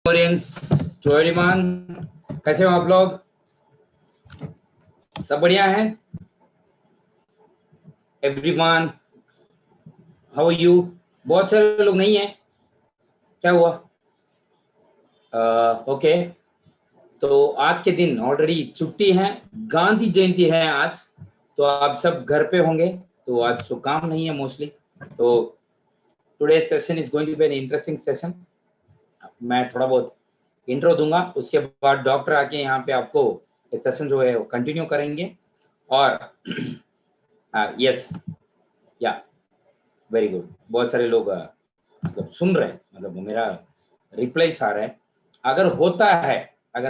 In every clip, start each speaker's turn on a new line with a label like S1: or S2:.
S1: Audience to everyone, कैसे हो आप लोग? सब बढ़िया है? Everyone, how are you? बहुत सारे लोग नहीं है, क्या हुआ? ओके, तो आज के दिन ऑलरेडी छुट्टी है, गांधी जयंती है आज, तो आप सब घर पे होंगे, तो आज तो काम नहीं है मोस्टली। तो today session is going to be an interesting session. मैं थोड़ा बहुत इंट्रो दूंगा, उसके बाद डॉक्टर आके यहाँ पे आपको सेशन जो है वो कंटिन्यू करेंगे। और यस, या वेरी गुड, बहुत सारे लोग मतलब सुन रहे हैं, मतलब मेरा रिप्लाईस आ रहा है। अगर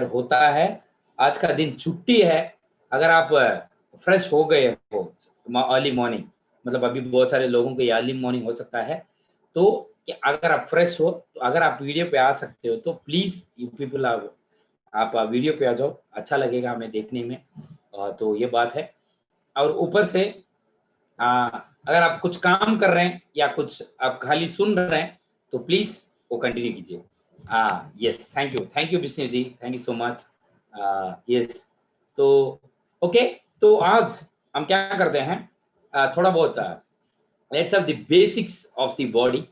S1: होता है आज का दिन छुट्टी है, अगर आप फ्रेश हो गए हो अर्ली मॉर्निंग, मतलब अभी बहुत सारे लोगों को ये अर्ली मॉर्निंग हो सकता है, तो कि अगर आप फ्रेश हो, तो अगर आप वीडियो पे आ सकते हो तो प्लीज यू पीपल आप वीडियो पे आ जाओ, अच्छा लगेगा हमें देखने में। तो ये बात है। और ऊपर से अगर आप कुछ काम कर रहे हैं या कुछ आप खाली सुन रहे हैं, तो प्लीज वो कंटिन्यू कीजिए। Yes, thank you Vishnu ji, thank you so much. Yes, तो ओके, तो आज हम क्या करते हैं, थोड़ा बहुत let's have the basics of the body.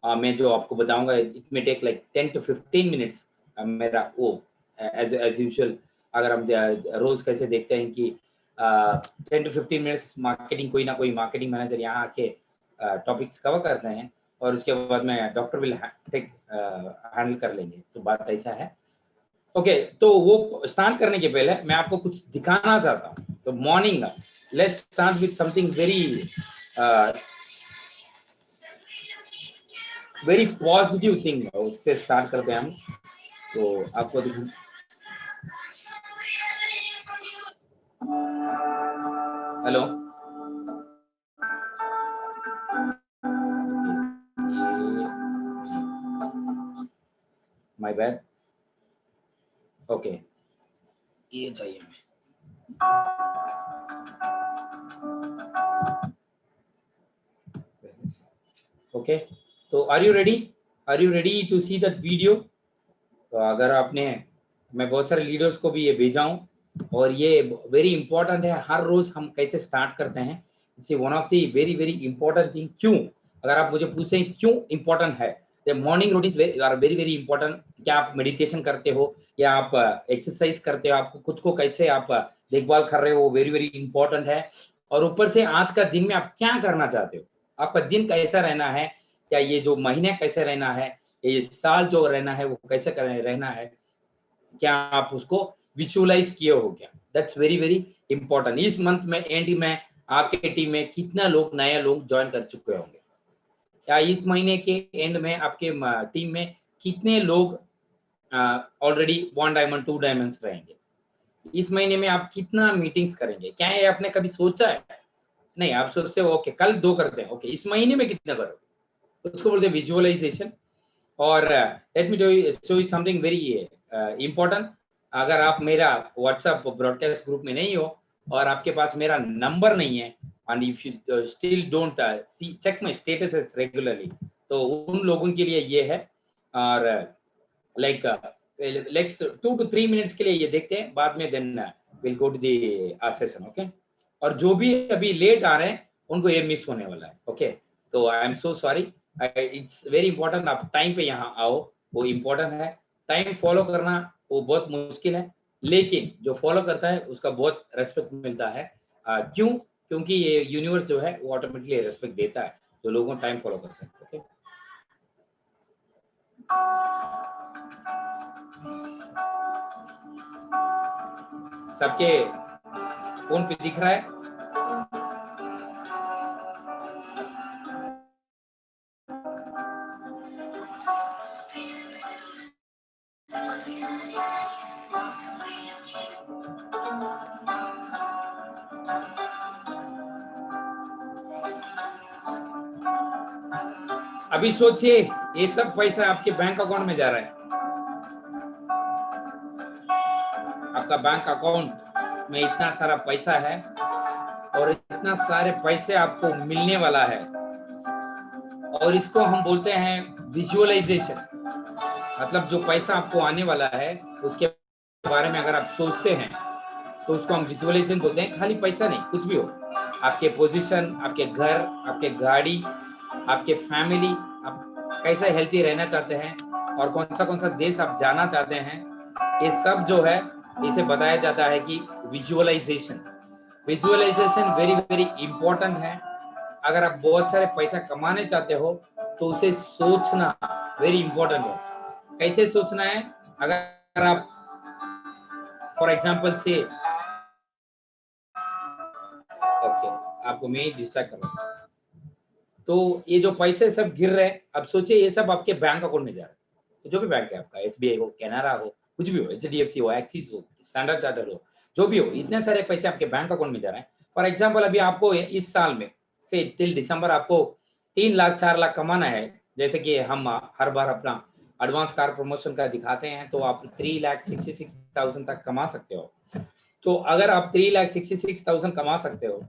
S1: मैं जो आपको बताऊंगा it may take like 10 to 15 minutes. मेरा वो एज यूजुअल, अगर हम रोज कैसे देखते हैं कि 10 to 15 मिनट्स मार्केटिंग, कोई ना कोई मार्केटिंग मैनेजर यहाँ आके टॉपिक्स कवर करते हैं, और उसके बाद में डॉक्टर विल टेक हैंडल कर लेंगे, तो बात ऐसा है। ओके, तो वो स्टार्ट करने के पहले मैं आपको कुछ दिखाना चाहता हूँ। तो morning, let's start with something very positive thing, उससे स्टार्ट करते हैं हम। तो आपको हेलो, माय बैड। ओके, ये चाहिए हमें। ओके, तो are you ready to see that video? तो अगर आपने, मैं बहुत सारे लीडर्स को भी ये भेजा हूँ, और ये वेरी इंपॉर्टेंट है। हर रोज हम कैसे स्टार्ट करते हैं, it's one of the very very important thing. क्यों, अगर आप मुझे पूछें क्यों इंपॉर्टेंट है, the morning routine are very very important. क्या आप मेडिटेशन करते हो या आप एक्सरसाइज करते हो, आपको खुद को कैसे आप देखभाल कर रहे हो, वेरी वेरी इंपॉर्टेंट है। और ऊपर से आज का दिन में आप क्या करना चाहते हो, आपका दिन कैसा रहना है, क्या ये जो महीने कैसे रहना है, ये साल जो रहना है वो कैसे रहना है, क्या आप उसको विजुअलाइज किए हो क्या? That's very very important. इस मंथ में एंड में आपके टीम में कितना लोग नए लोग ज्वाइन कर चुके होंगे, या इस महीने के एंड में आपके टीम में कितने लोग ऑलरेडी 1 डायमंड 2 डायमंड्स रहेंगे? इस महीने में आप कितना मीटिंग्स करेंगे? क्या ये आपने कभी सोचा है? नहीं, आप सोचते हो ओके कल 2 करते हैं, ओके इस महीने में कितना करोगे, उसको बोलते हैं विजुअलाइजेशन। और let me show you something very important. अगर आप मेरा व्हाट्सएप ब्रॉडकास्ट ग्रुप में नहीं हो और आपके पास मेरा नंबर नहीं है, and if you still don't see check my status regularly, तो उन लोगों के लिए ये है। और लाइक नेक्स्ट 2 to 3 मिनट्स के लिए ये देखते हैं, बाद में then will go to the session. Okay, और जो भी अभी लेट आ रहे हैं उनको ये मिस होने वाला है। ओके, तो I am so sorry, it's very important आप टाइम पे यहाँ आओ, वो इम्पोर्टेंट है। टाइम फॉलो करना वो बहुत मुश्किल है, लेकिन जो फॉलो करता है उसका बहुत रेस्पेक्ट मिलता है। क्यों? क्योंकि ये यूनिवर्स जो है वो ऑटोमेटिकली रेस्पेक्ट देता है जो लोगों टाइम फॉलो करते हैं। ओके, सबके फोन पे दिख रहा है? अभी सोचिए, ये सब पैसा आपके बैंक अकाउंट में जा रहा है, आपका बैंक अकाउंट में इतना सारा पैसा है, और इतना सारे पैसे आपको मिलने वाला है, और इसको हम बोलते हैं विजुअलाइजेशन। मतलब जो पैसा आपको आने वाला है उसके बारे में अगर आप सोचते हैं तो उसको हम विजुअलाइजेशन बोलते हैं। खाली पैसा नहीं, कुछ भी हो, आपके पोजीशन, आपके घर, आपके गाड़ी, आपके फैमिली, आप कैसे हेल्थी रहना चाहते हैं और कौन सा देश आप जाना चाहते हैं, ये सब जो है इसे बताया जाता है कि visualisation. Visualisation very very important है। अगर आप बहुत सारे पैसा कमाने चाहते हो तो उसे सोचना वेरी इंपॉर्टेंट है। कैसे सोचना है? अगर आप फॉर एग्जाम्पल से, ओके आपको मैं डिस्ट्रैक्ट कर रहा हूँ, तो ये जो पैसे सब गिर रहे हैं, अब सोचिए ये सब आपके बैंक अकाउंट में जा रहा है। तो जो भी बैंक है आपका, एसबीआई हो, कैनरा हो, कुछ भी हो, एचडीएफसी हो, एक्सिस हो, स्टैंडर्ड चार्टर्ड हो, जो भी हो, इतने सारे पैसे आपके बैंक अकाउंट में जा रहे हैं। फॉर एग्जाम्पल अभी आपको इस साल में से टिल दिसंबर आपको 3 लाख 4 लाख कमाना है, जैसे कि हम हर बार अपना एडवांस कार प्रमोशन का दिखाते हैं, तो आप 3,66,000 तक कमा सकते हो। तो अगर आप 3,66,000 कमा सकते हो,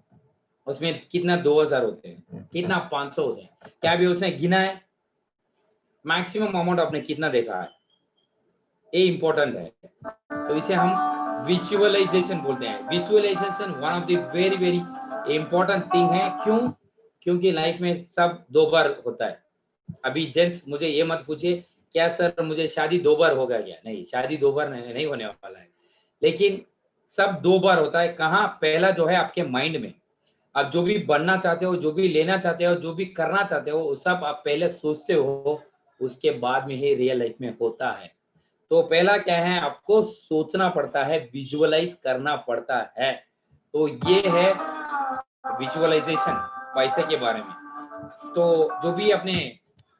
S1: उसमें कितना 2000 होते हैं, कितना 500 होते हैं, क्या भी उसने गिना है? मैक्सिमम अमाउंट आपने कितना देखा है? ये इंपॉर्टेंट है। तो इसे हम विजुअलाइजेशन बोलते हैं। Visualisation one of the very very important thing है। क्यों? क्योंकि लाइफ में सब 2 बार होता है। अभी जेंट्स मुझे ये मत पूछिए क्या सर मुझे शादी 2 बार होगा क्या? नहीं, शादी 2 बार नहीं होने वाला है, लेकिन सब 2 बार होता है। कहाँ? पहला जो है आपके माइंड में। आप जो भी बनना चाहते हो, जो भी लेना चाहते हो, जो भी करना चाहते हो, वो सब आप पहले सोचते हो, उसके बाद में ही रियल लाइफ में होता है। तो पहला क्या है, आपको सोचना पड़ता है, विजुअलाइज करना पड़ता है। तो ये है विजुअलाइजेशन पैसे के बारे में। तो जो भी अपने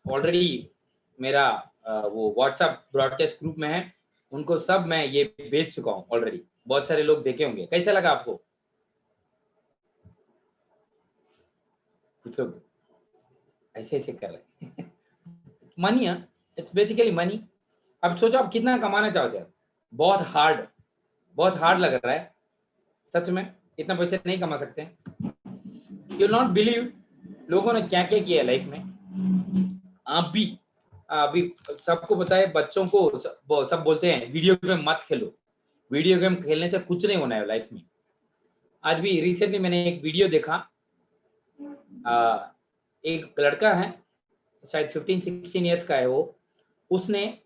S1: ऑलरेडी मेरा वो व्हाट्सएप ब्रॉडकास्ट ग्रुप में है, उनको सब मैं ये भेज चुका हूँ ऑलरेडी। बहुत सारे लोग देखे होंगे। कैसा लगा आपको? कुछ लोग ऐसे ऐसे कर रहे हैं। मनी है, इट्स बेसिकली मनी। अब सोचो आप कितना कमाना चाहते हो। बहुत हार्ड लग रहा है सच में, इतना पैसे नहीं कमा सकते। यू नॉट बिलीव लोगों ने क्या क्या किया लाइफ में। आप भी अभी सबको पता है, बच्चों को सब बोलते हैं वीडियो गेम मत खेलो, वीडियो गेम खेलने से कुछ नहीं होना है लाइफ में। आज भी रिसेंटली मैंने एक वीडियो देखा, एक लड़का है शायद 15-16 ईयर्स का है वो, उसने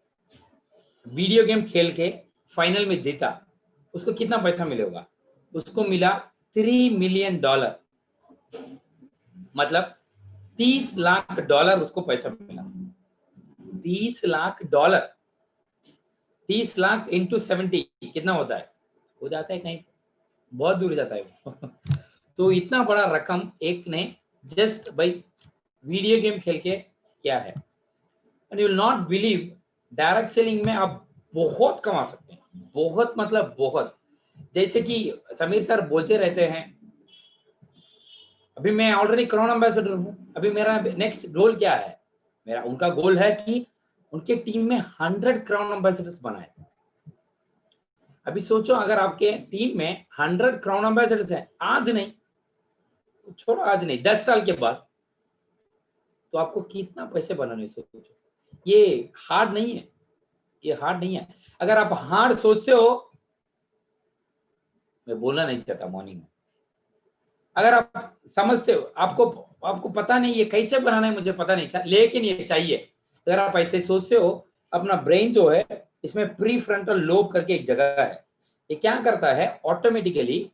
S1: वीडियो गेम खेल के फाइनल में जीता। उसको कितना पैसा मिलेगा? उसको मिला $3 मिलियन, मतलब $30 लाख उसको पैसा मिला। $30 लाख, 30 लाख इंटू 70 कितना होता है? हो जाता है कहीं बहुत दूर जाता है। तो इतना बड़ा रकम एक ने जस्ट भाई वीडियो गेम खेल के क्या है। And you will not believe, direct selling में आप बहुत कमा सकते हैं, बहुत मतलब बहुत। जैसे कि समीर सर बोलते रहते हैं, अभी मैं ऑलरेडी क्राउन एम्बेसडर हूं। अभी मेरा नेक्स्ट गोल क्या है? मेरा उनका गोल है कि उनके टीम में 100 क्राउन एम्बेसडर्स बनाए। अभी सोचो अगर आपके टीम में 100 क्राउन एम्बेसडर्स हैं, आज नहीं, छोड़ो आज नहीं, 10 साल के बाद, तो आपको कितना पैसे बनाने। सोचो, ये हार्ड नहीं है, ये हार्ड नहीं है। अगर आप हार्ड सोचते हो, मैं बोलना नहीं चाहता मॉर्निंग में, अगर आप समझते हो, आपको पता नहीं ये कैसे बनाना है, मुझे पता नहीं, लेकिन ये चाहिए। अगर आप ऐसे सोचते हो, अपना ब्रेन जो है इसमें प्री फ्रंटल लोब करके एक जगह है, ये क्या करता है ऑटोमेटिकली,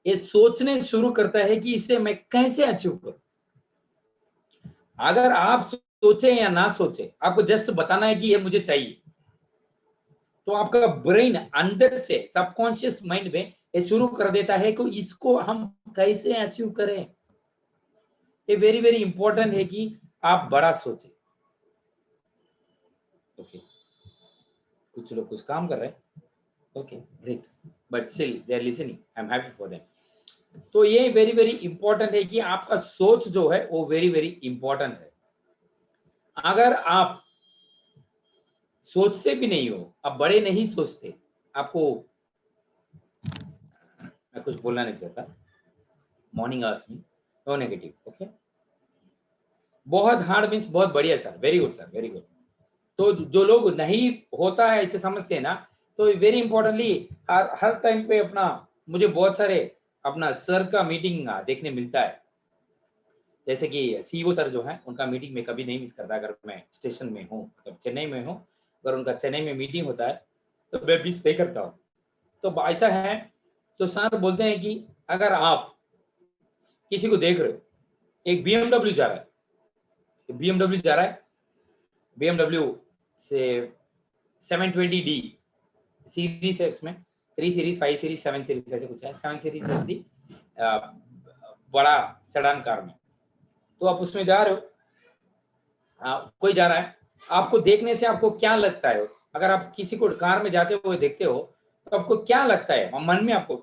S1: ये सोचने शुरू करता है कि इसे मैं कैसे अचीव करूं। अगर आप सोचे या ना सोचे, आपको जस्ट बताना है कि ये मुझे चाहिए, तो आपका ब्रेन अंदर से सबकॉन्शियस माइंड में ये शुरू कर देता है कि इसको हम कैसे अचीव करें। ये वेरी वेरी इंपॉर्टेंट है कि आप बड़ा सोचें। ओके, कुछ लोग कुछ काम कर रहे हैं, okay great, but still they are listening, I am happy for them. तो ये वेरी वेरी इंपॉर्टेंट है कि आपका सोच जो है वो वेरी वेरी इंपॉर्टेंट है। अगर आप सोचते भी नहीं हो, आप बड़े नहीं सोचते, आपको, मैं कुछ बोलना नहीं चाहता, मॉर्निंग आवर्स में नो नेगेटिव, ओके। बहुत हार्ड मीन्स बहुत बढ़िया sir, very good sir, very good. तो जो लोग नहीं होता है ऐसे समझते हैं ना, तो वेरी इंपॉर्टेंटली हर टाइम पे अपना, मुझे बहुत सारे अपना सर का मीटिंग देखने मिलता है। जैसे कि सीईओ सर जो हैं, उनका मीटिंग में कभी नहीं मिस करता। अगर मैं स्टेशन में हूँ, मतलब चेन्नई में हूँ, अगर उनका चेन्नई में मीटिंग होता है तो मैं मिस नहीं करता हूँ। तो ऐसा है, तो सर बोलते हैं कि अगर आप किसी को देख रहे हो, एक बीएमडब्ल्यू जा रहा है, बीएमडब्ल्यू जा रहा है, बीएमडब्ल्यू से 720D सीरीज है, उसमें 3 सीरीज, 5 सीरीज, 7 सीरीज ऐसे कुछ है। 7 सीरीज होती बड़ा सेडान कार में। तो आप उसमें जा रहे हो, कोई जा रहा है, आपको देखने से आपको क्या लगता है? अगर आप किसी को कार में जाते हुए देखते हो तो आपको क्या लगता है, मन में आपको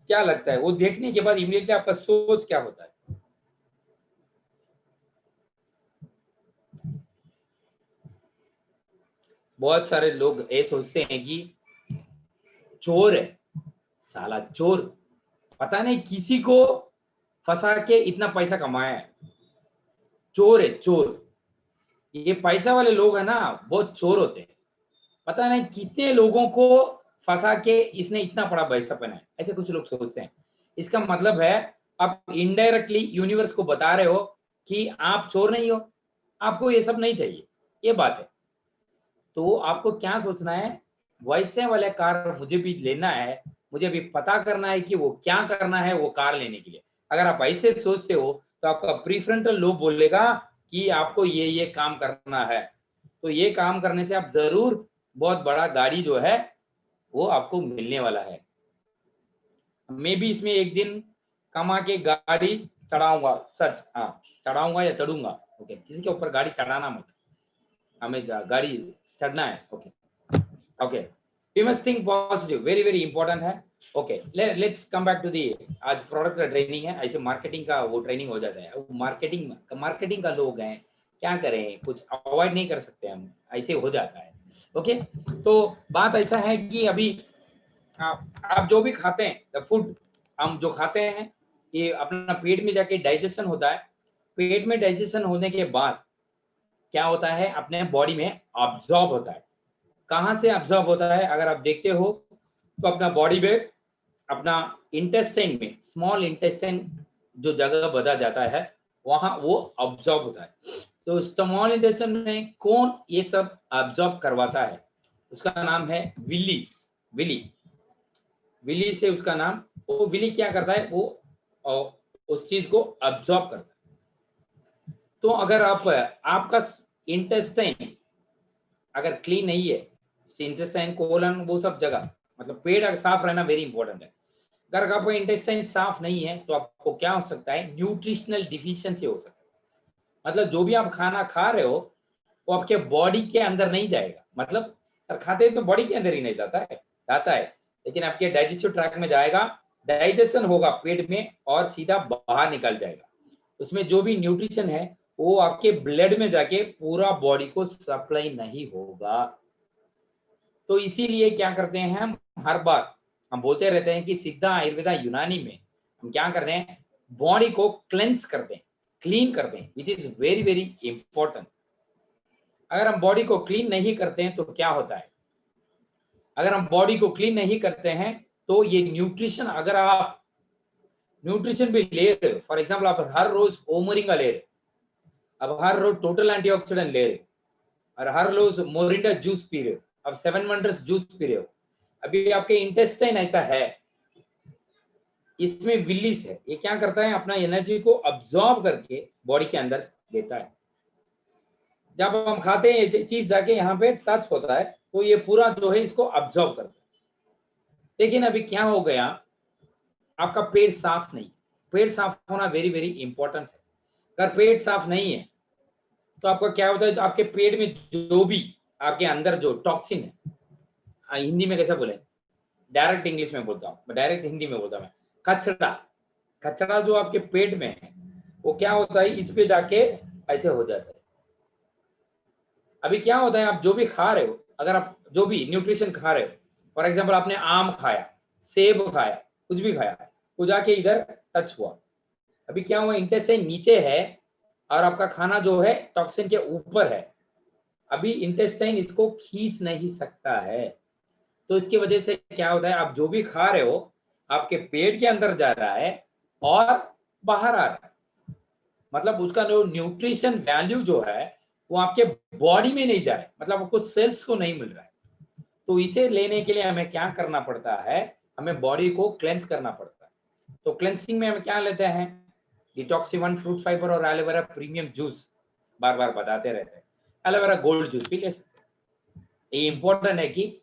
S1: क्या लगता है? वो देखने के बाद इमीडिएटली आपका सोच क्या होता है? बहुत सारे लोग ये सोचते हैं कि चोर है, साला चोर, पता नहीं किसी को फंसा के इतना पैसा कमाया है, चोर है चोर। ये पैसा वाले लोग है ना, बहुत चोर होते हैं। पता नहीं कितने लोगों को फंसा के इसने इतना बड़ा पैसा बनाया, ऐसे कुछ लोग सोचते हैं। इसका मतलब है आप इनडायरेक्टली यूनिवर्स को बता रहे हो कि आप चोर नहीं हो, आपको ये सब नहीं चाहिए, ये बात है। तो आपको क्या सोचना है, वैसे वाले कार मुझे भी लेना है, मुझे भी पता करना है कि वो क्या करना है वो कार लेने के लिए। अगर आप ऐसे सोचते हो तो आपका प्रीफ्रंटल लोब बोलेगा कि आपको ये काम करना है, तो ये काम करने से आप जरूर बहुत बड़ा गाड़ी जो है वो आपको मिलने वाला है। मैं भी इसमें एक दिन कमा के गाड़ी चढ़ाऊंगा, सच, हाँ चढ़ाऊंगा या चढ़ूंगा। ओके, किसी के ऊपर गाड़ी चढ़ाना मत, हमें गाड़ी चढ़ना है। Okay okay, we must think positive, very very important है। Okay, let's come back to the, आज प्रोडक्ट का ट्रेनिंग है, ऐसे मार्केटिंग का वो ट्रेनिंग हो जाता है। मार्केटिंग का लोग हैं, क्या करें, कुछ अवॉइड नहीं कर सकते हम, ऐसे हो जाता है। ओके, तो बात ऐसा है कि अभी आप जो भी खाते हैं, द फूड हम जो खाते हैं, ये अपना पेट में जाके डाइजेशन होता है। पेट में डाइजेशन होने के बाद क्या होता है, अपने बॉडी में ऑब्जॉर्ब होता है। कहाँ से ऑब्जॉर्ब होता है? अगर आप देखते हो तो अपना बॉडी में, अपना इंटेस्टाइन में, स्मॉल इंटेस्टाइन जो जगह बता जाता है, वहां वो ऑब्जॉर्ब होता है। तो स्मॉल इंटेस्टाइन में कौन ये सब ऑब्जॉर्ब करवाता है? उसका नाम है विलीस, विली, विली से उसका नाम। वो विली क्या करता है, वो उस चीज को ऑब्जॉर्ब करता है। तो अगर आपका इंटेस्टाइन अगर क्लीन नहीं है, इंटेस्टाइन, कोलन, वो सब जगह, मतलब पेट अगर साफ रहना वेरी इंपॉर्टेंट है। अगर आपका इंटेस्टाइन साफ नहीं है तो आपको क्या हो सकता है, न्यूट्रिशनल डिफिशियंसी हो सकता है। मतलब जो भी आप खाना खा रहे हो वो आपके बॉडी के अंदर नहीं जाएगा, मतलब खाते तो बॉडी के अंदर ही नहीं जाता है, लेकिन आपके डाइजेस्टिव ट्रैक्ट में जाएगा, डाइजेशन होगा पेट में और सीधा बाहर निकल जाएगा। उसमें जो भी न्यूट्रिशन है वो आपके ब्लड में जाके पूरा बॉडी को सप्लाई नहीं होगा। तो इसीलिए क्या करते हैं हम, हर बार हम बोलते रहते हैं कि सिद्धा, आयुर्वेदा, यूनानी में हम क्या कर रहे हैं, बॉडी को क्लेंस करते हैं, क्लीन करते हैं, which is very very important. अगर हम बॉडी को क्लीन नहीं करते हैं तो क्या होता है, अगर हम बॉडी को क्लीन नहीं करते हैं तो ये न्यूट्रिशन, अगर आप न्यूट्रिशन भी ले रहे हो, फॉर एग्जाम्पल आप हर रोज ओमोरिंगा ले रहे हो, अब हर रोज टोटल एंटीऑक्सीडेंट ले रहे हो, और हर रोज मोरिंडा जूस पी रहे हो, अब 7 वंडर्स जूस पी रहे हो, अभी आपके इंटेस्टाइन ऐसा है, इसमें विलीस है, ये क्या करता है, अपना एनर्जी को अब्सॉर्ब करके बॉडी के अंदर देता है। जब हम खाते हैं ये चीज जाके यहाँ पे टच होता है तो ये पूरा जो है इसको अब्सॉर्ब करता है। लेकिन अभी क्या हो गया, आपका पेट साफ नहीं, पेट साफ होना वेरी वेरी इंपॉर्टेंट है। अगर पेट साफ नहीं है तो आपका क्या होता है, तो आपके पेट में जो भी आपके अंदर जो टॉक्सिन है, हिंदी में कैसा बोले, डायरेक्ट इंग्लिश में बोलता हूँ, डायरेक्ट हिंदी में बोलता हूँ मैं, कचरा, कचरा जो आपके पेट में है वो क्या होता है, इस पे जाके ऐसे हो जाता है। अभी क्या होता है, आप जो भी खा रहे हो, अगर आप जो भी न्यूट्रिशन खा रहे हो, फॉर एग्जाम्पल आपने आम खाया, सेब खाया, कुछ भी खाया, वो जाके इधर टच हुआ, अभी क्या हुआ, इंटेस्टाइन नीचे है और आपका खाना जो है टॉक्सिन के ऊपर है, अभी इंटेस्टाइन इसको खींच नहीं सकता है, तो इसकी वजह से क्या होता है, आप जो भी खा रहे हो आपके पेट के अंदर जा रहा है और बाहर आ रहा है, मतलब उसका जो न्यूट्रिशन वैल्यू जो है वो आपके बॉडी में नहीं जा रहा है, मतलब आपको सेल्स को नहीं मिल रहा है। तो इसे लेने के लिए हमें क्या करना पड़ता है, हमें बॉडी को क्लेंस करना पड़ता है। तो क्लेंसिंग में हम क्या लेते हैं, डिटॉक्सी 1 फ्रूट फाइबर और एलोवेरा प्रीमियम जूस, बार बार बताते रहते हैं, एलोवेरा गोल्ड जूस भी ले सकते हैं। ये इंपॉर्टेंट है कि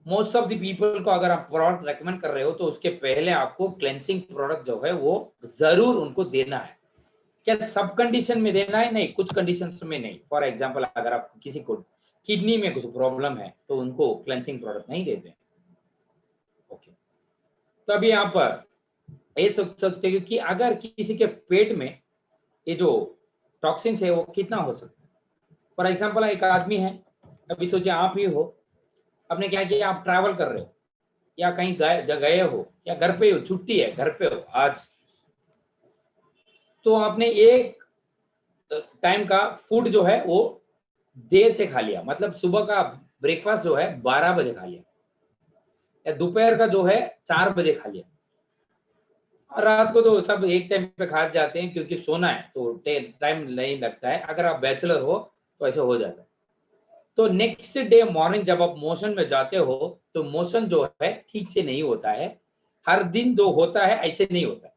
S1: मोस्ट ऑफ द पीपल को अगर आप प्रोडक्ट रेकमेंड कर रहे हो तो उसके पहले आपको क्लेंसिंग प्रोडक्ट जो है वो जरूर उनको देना है। क्या सब कंडीशन में देना है? नहीं, कुछ कंडीशंस में नहीं। फॉर एग्जांपल अगर आप किसी को किडनी में कुछ प्रॉब्लम है तो उनको क्लेंसिंग प्रोडक्ट नहीं देते। ओके, तो अभी आप ये सोच सकते हो कि अगर किसी के पेट में ये जो टॉक्सिन्स है वो कितना हो सकता है। फॉर एग्जांपल एक आदमी है, अभी सोचिए आप ही हो, आपने क्या किया, आप ट्रैवल कर रहे हो या कहीं गए हो या घर पे हो, छुट्टी है, घर पे हो आज, तो आपने एक टाइम का फूड जो है वो देर से खा लिया, मतलब सुबह का ब्रेकफास्ट जो है 12 बजे खा लिया, या दोपहर का जो है 4 बजे खा लिया, और रात को तो सब एक टाइम पे खा जाते हैं क्योंकि सोना है तो टाइम नहीं लगता है। अगर आप बैचलर हो तो ऐसे हो जाता है। तो नेक्स्ट डे मॉर्निंग जब आप मोशन में जाते हो तो मोशन जो है ठीक से नहीं होता है, हर दिन जो होता है ऐसे नहीं होता है।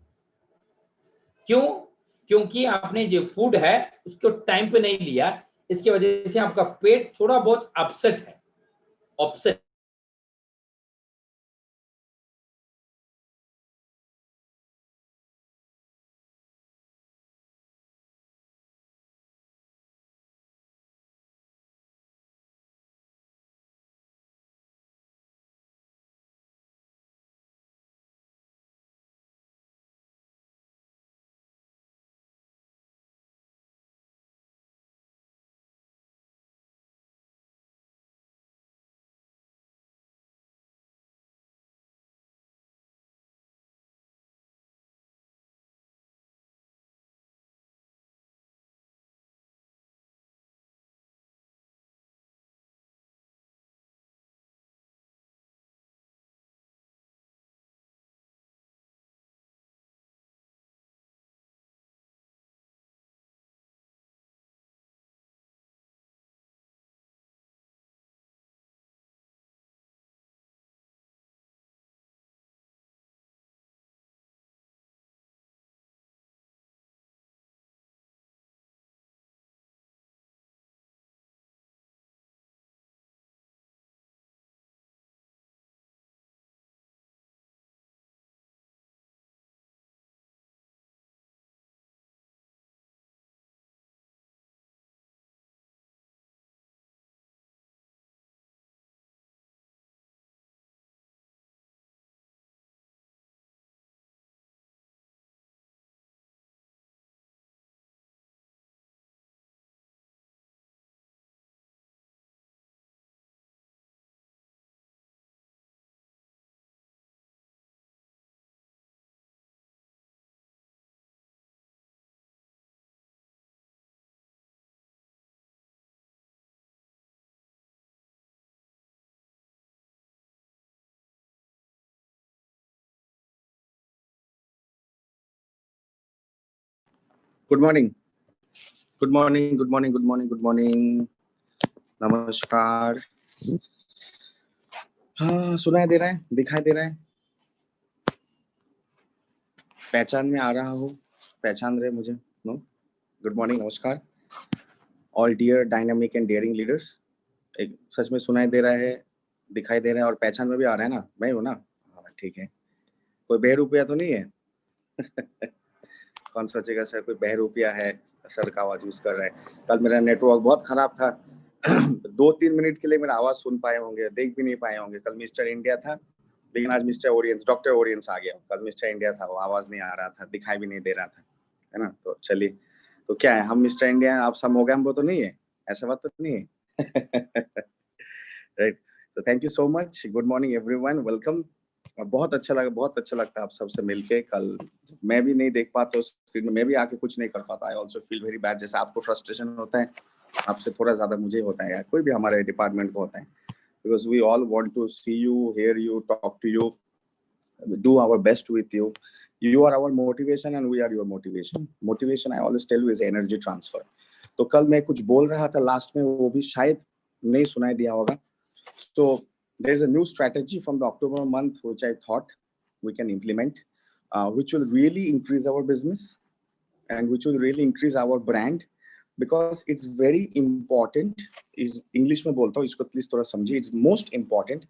S1: क्यों? क्योंकि आपने जो फूड है उसको टाइम पे नहीं लिया, इसकी वजह से आपका पेट थोड़ा बहुत अपसेट है, upset.
S2: Good morning, good morning, good morning, good morning, good morning, नमस्कार। हाँ, सुनाई दे रहा है, दिखाई दे रहा है, पहचान में आ रहा हो, पहचान रहे मुझे? नो? गुड मॉर्निंग, नमस्कार all dear dynamic and daring leaders. एक सच में सुनाई दे रहा है, दिखाई दे रहा है और पहचान में भी आ रहा है ना? मैं हूँ ना? हाँ, ठीक है। कोई बहरूपिया तो नहीं है? कौन सोचेगा सर कोई बहरूपिया है, सर का आवाज यूज कर रहा है। कल मेरा नेटवर्क बहुत खराब था। 2-3 मिनट के लिए मेरा आवाज सुन पाए होंगे, देख भी नहीं पाए होंगे। कल मिस्टर इंडिया था, लेकिन आज मिस्टर ओरियंस, डॉक्टर ओरियंस आ गया। कल मिस्टर इंडिया था, वो आवाज नहीं आ रहा था, दिखाई भी नहीं दे रहा था, है ना? तो चलिए, तो क्या है, हम मिस्टर इंडिया, आप समोगैम्बो तो नहीं है, ऐसा बात तो नहीं है। राइट, तो thank you so much, good morning everyone, welcome. बहुत अच्छा लगा, बहुत अच्छा लगता है आप सबसे मिलके। कल मैं भी नहीं देख पाता स्क्रीन में, मैं भी आके कुछ नहीं कर पाता। I also feel very bad, जैसे आपको फ्रस्ट्रेशन होता है आपसे थोड़ा ज्यादा मुझे होता है, कोई भी हमारे डिपार्टमेंट को होता है, because we all want to see you, hear you, talk to you, do our best with you. You are our motivation and we are your motivation. Motivation, I always tell you, is energy transfer. तो कल मैं कुछ बोल रहा था last में, वो भी शायद नहीं सुनाई दिया होगा. So there is a new strategy from the October month which I thought we can implement, which will really increase our business and which will really increase our brand, because it's very important. is English में बोलता हूँ, इसको please थोड़ा समझिए. It's most important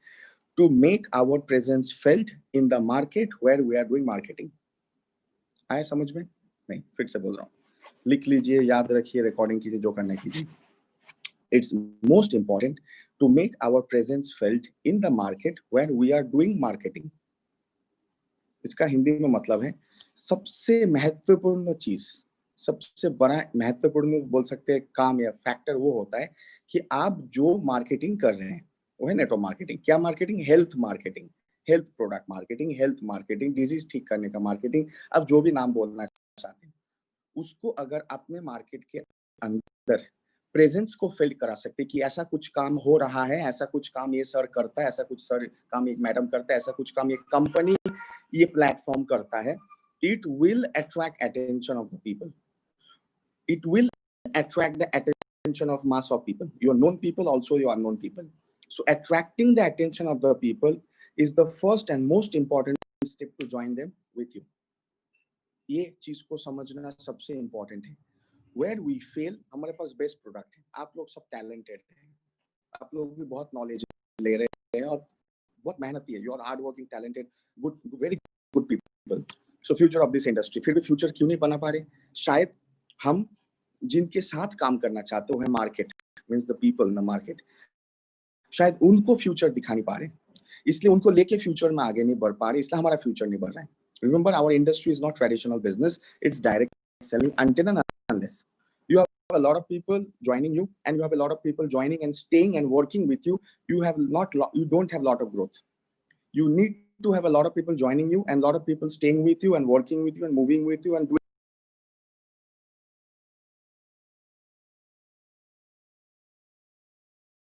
S2: to make our presence felt in the market where we are doing marketing. आया समझ में? नहीं, फिर से बोल रहा हूँ. लिख लीजिए, याद रखिए, रिकॉर्डिंग कीजिए, जो करना कीजिए. It's most important to make our presence felt in the market where we are doing marketing. इसका हिंदी में मतलब है सबसे महत्वपूर्ण चीज, सबसे बड़ा महत्वपूर्ण बोल सकते हैं काम या फैक्टर वो होता है कि आप जो मार्केटिंग कर रहे हैं वो है नेटवर्क मार्केटिंग. क्या marketing? Health marketing, health product marketing, health marketing, disease ठीक करने का मार्केटिंग, आप जो भी नाम बोलना चाहते हैं, उसको अगर आपने मार्केट के अंदर प्रेजेंस को फील करा सकते कि ऐसा कुछ काम हो रहा है, ऐसा कुछ काम ये सर करता है, ऐसा कुछ सर काम एक मैडम करता है, ऐसा कुछ काम ये कंपनी, ये प्लेटफॉर्म करता है, it will attract attention of the people. It will attract the attention of mass of people, your known people, also your unknown people. So attracting the attention of the people is the first and most important step to join them with you. ये चीज को समझना सबसे important है. Where we fail, हमारे पास best product है, आप लोग सब टैलेंटेड हैं, आप लोग भी बहुत नॉलेज ले रहे हैं और बहुत मेहनती है, you are hard working, talented, good, very good people. So future of this industry. फिर भी फ्यूचर क्यों नहीं बना पा रहे? शायद हम जिनके साथ काम करना चाहते हो है market, means the people in the market, शायद उनको फ्यूचर दिखा नहीं पा रहे, इसलिए उनको लेके फ्यूचर में आगे नहीं बढ़ पा रहे, इसलिए हमारा फ्यूचर नहीं बढ़ रहा है. Remember, our industry is not traditional business, it's direct selling until and unless you have a lot of people joining you and you have a lot of people joining and staying and working with you, you don't have a lot of growth. You need to have a lot of people joining you and a lot of people staying with you and working with you and moving with you and doing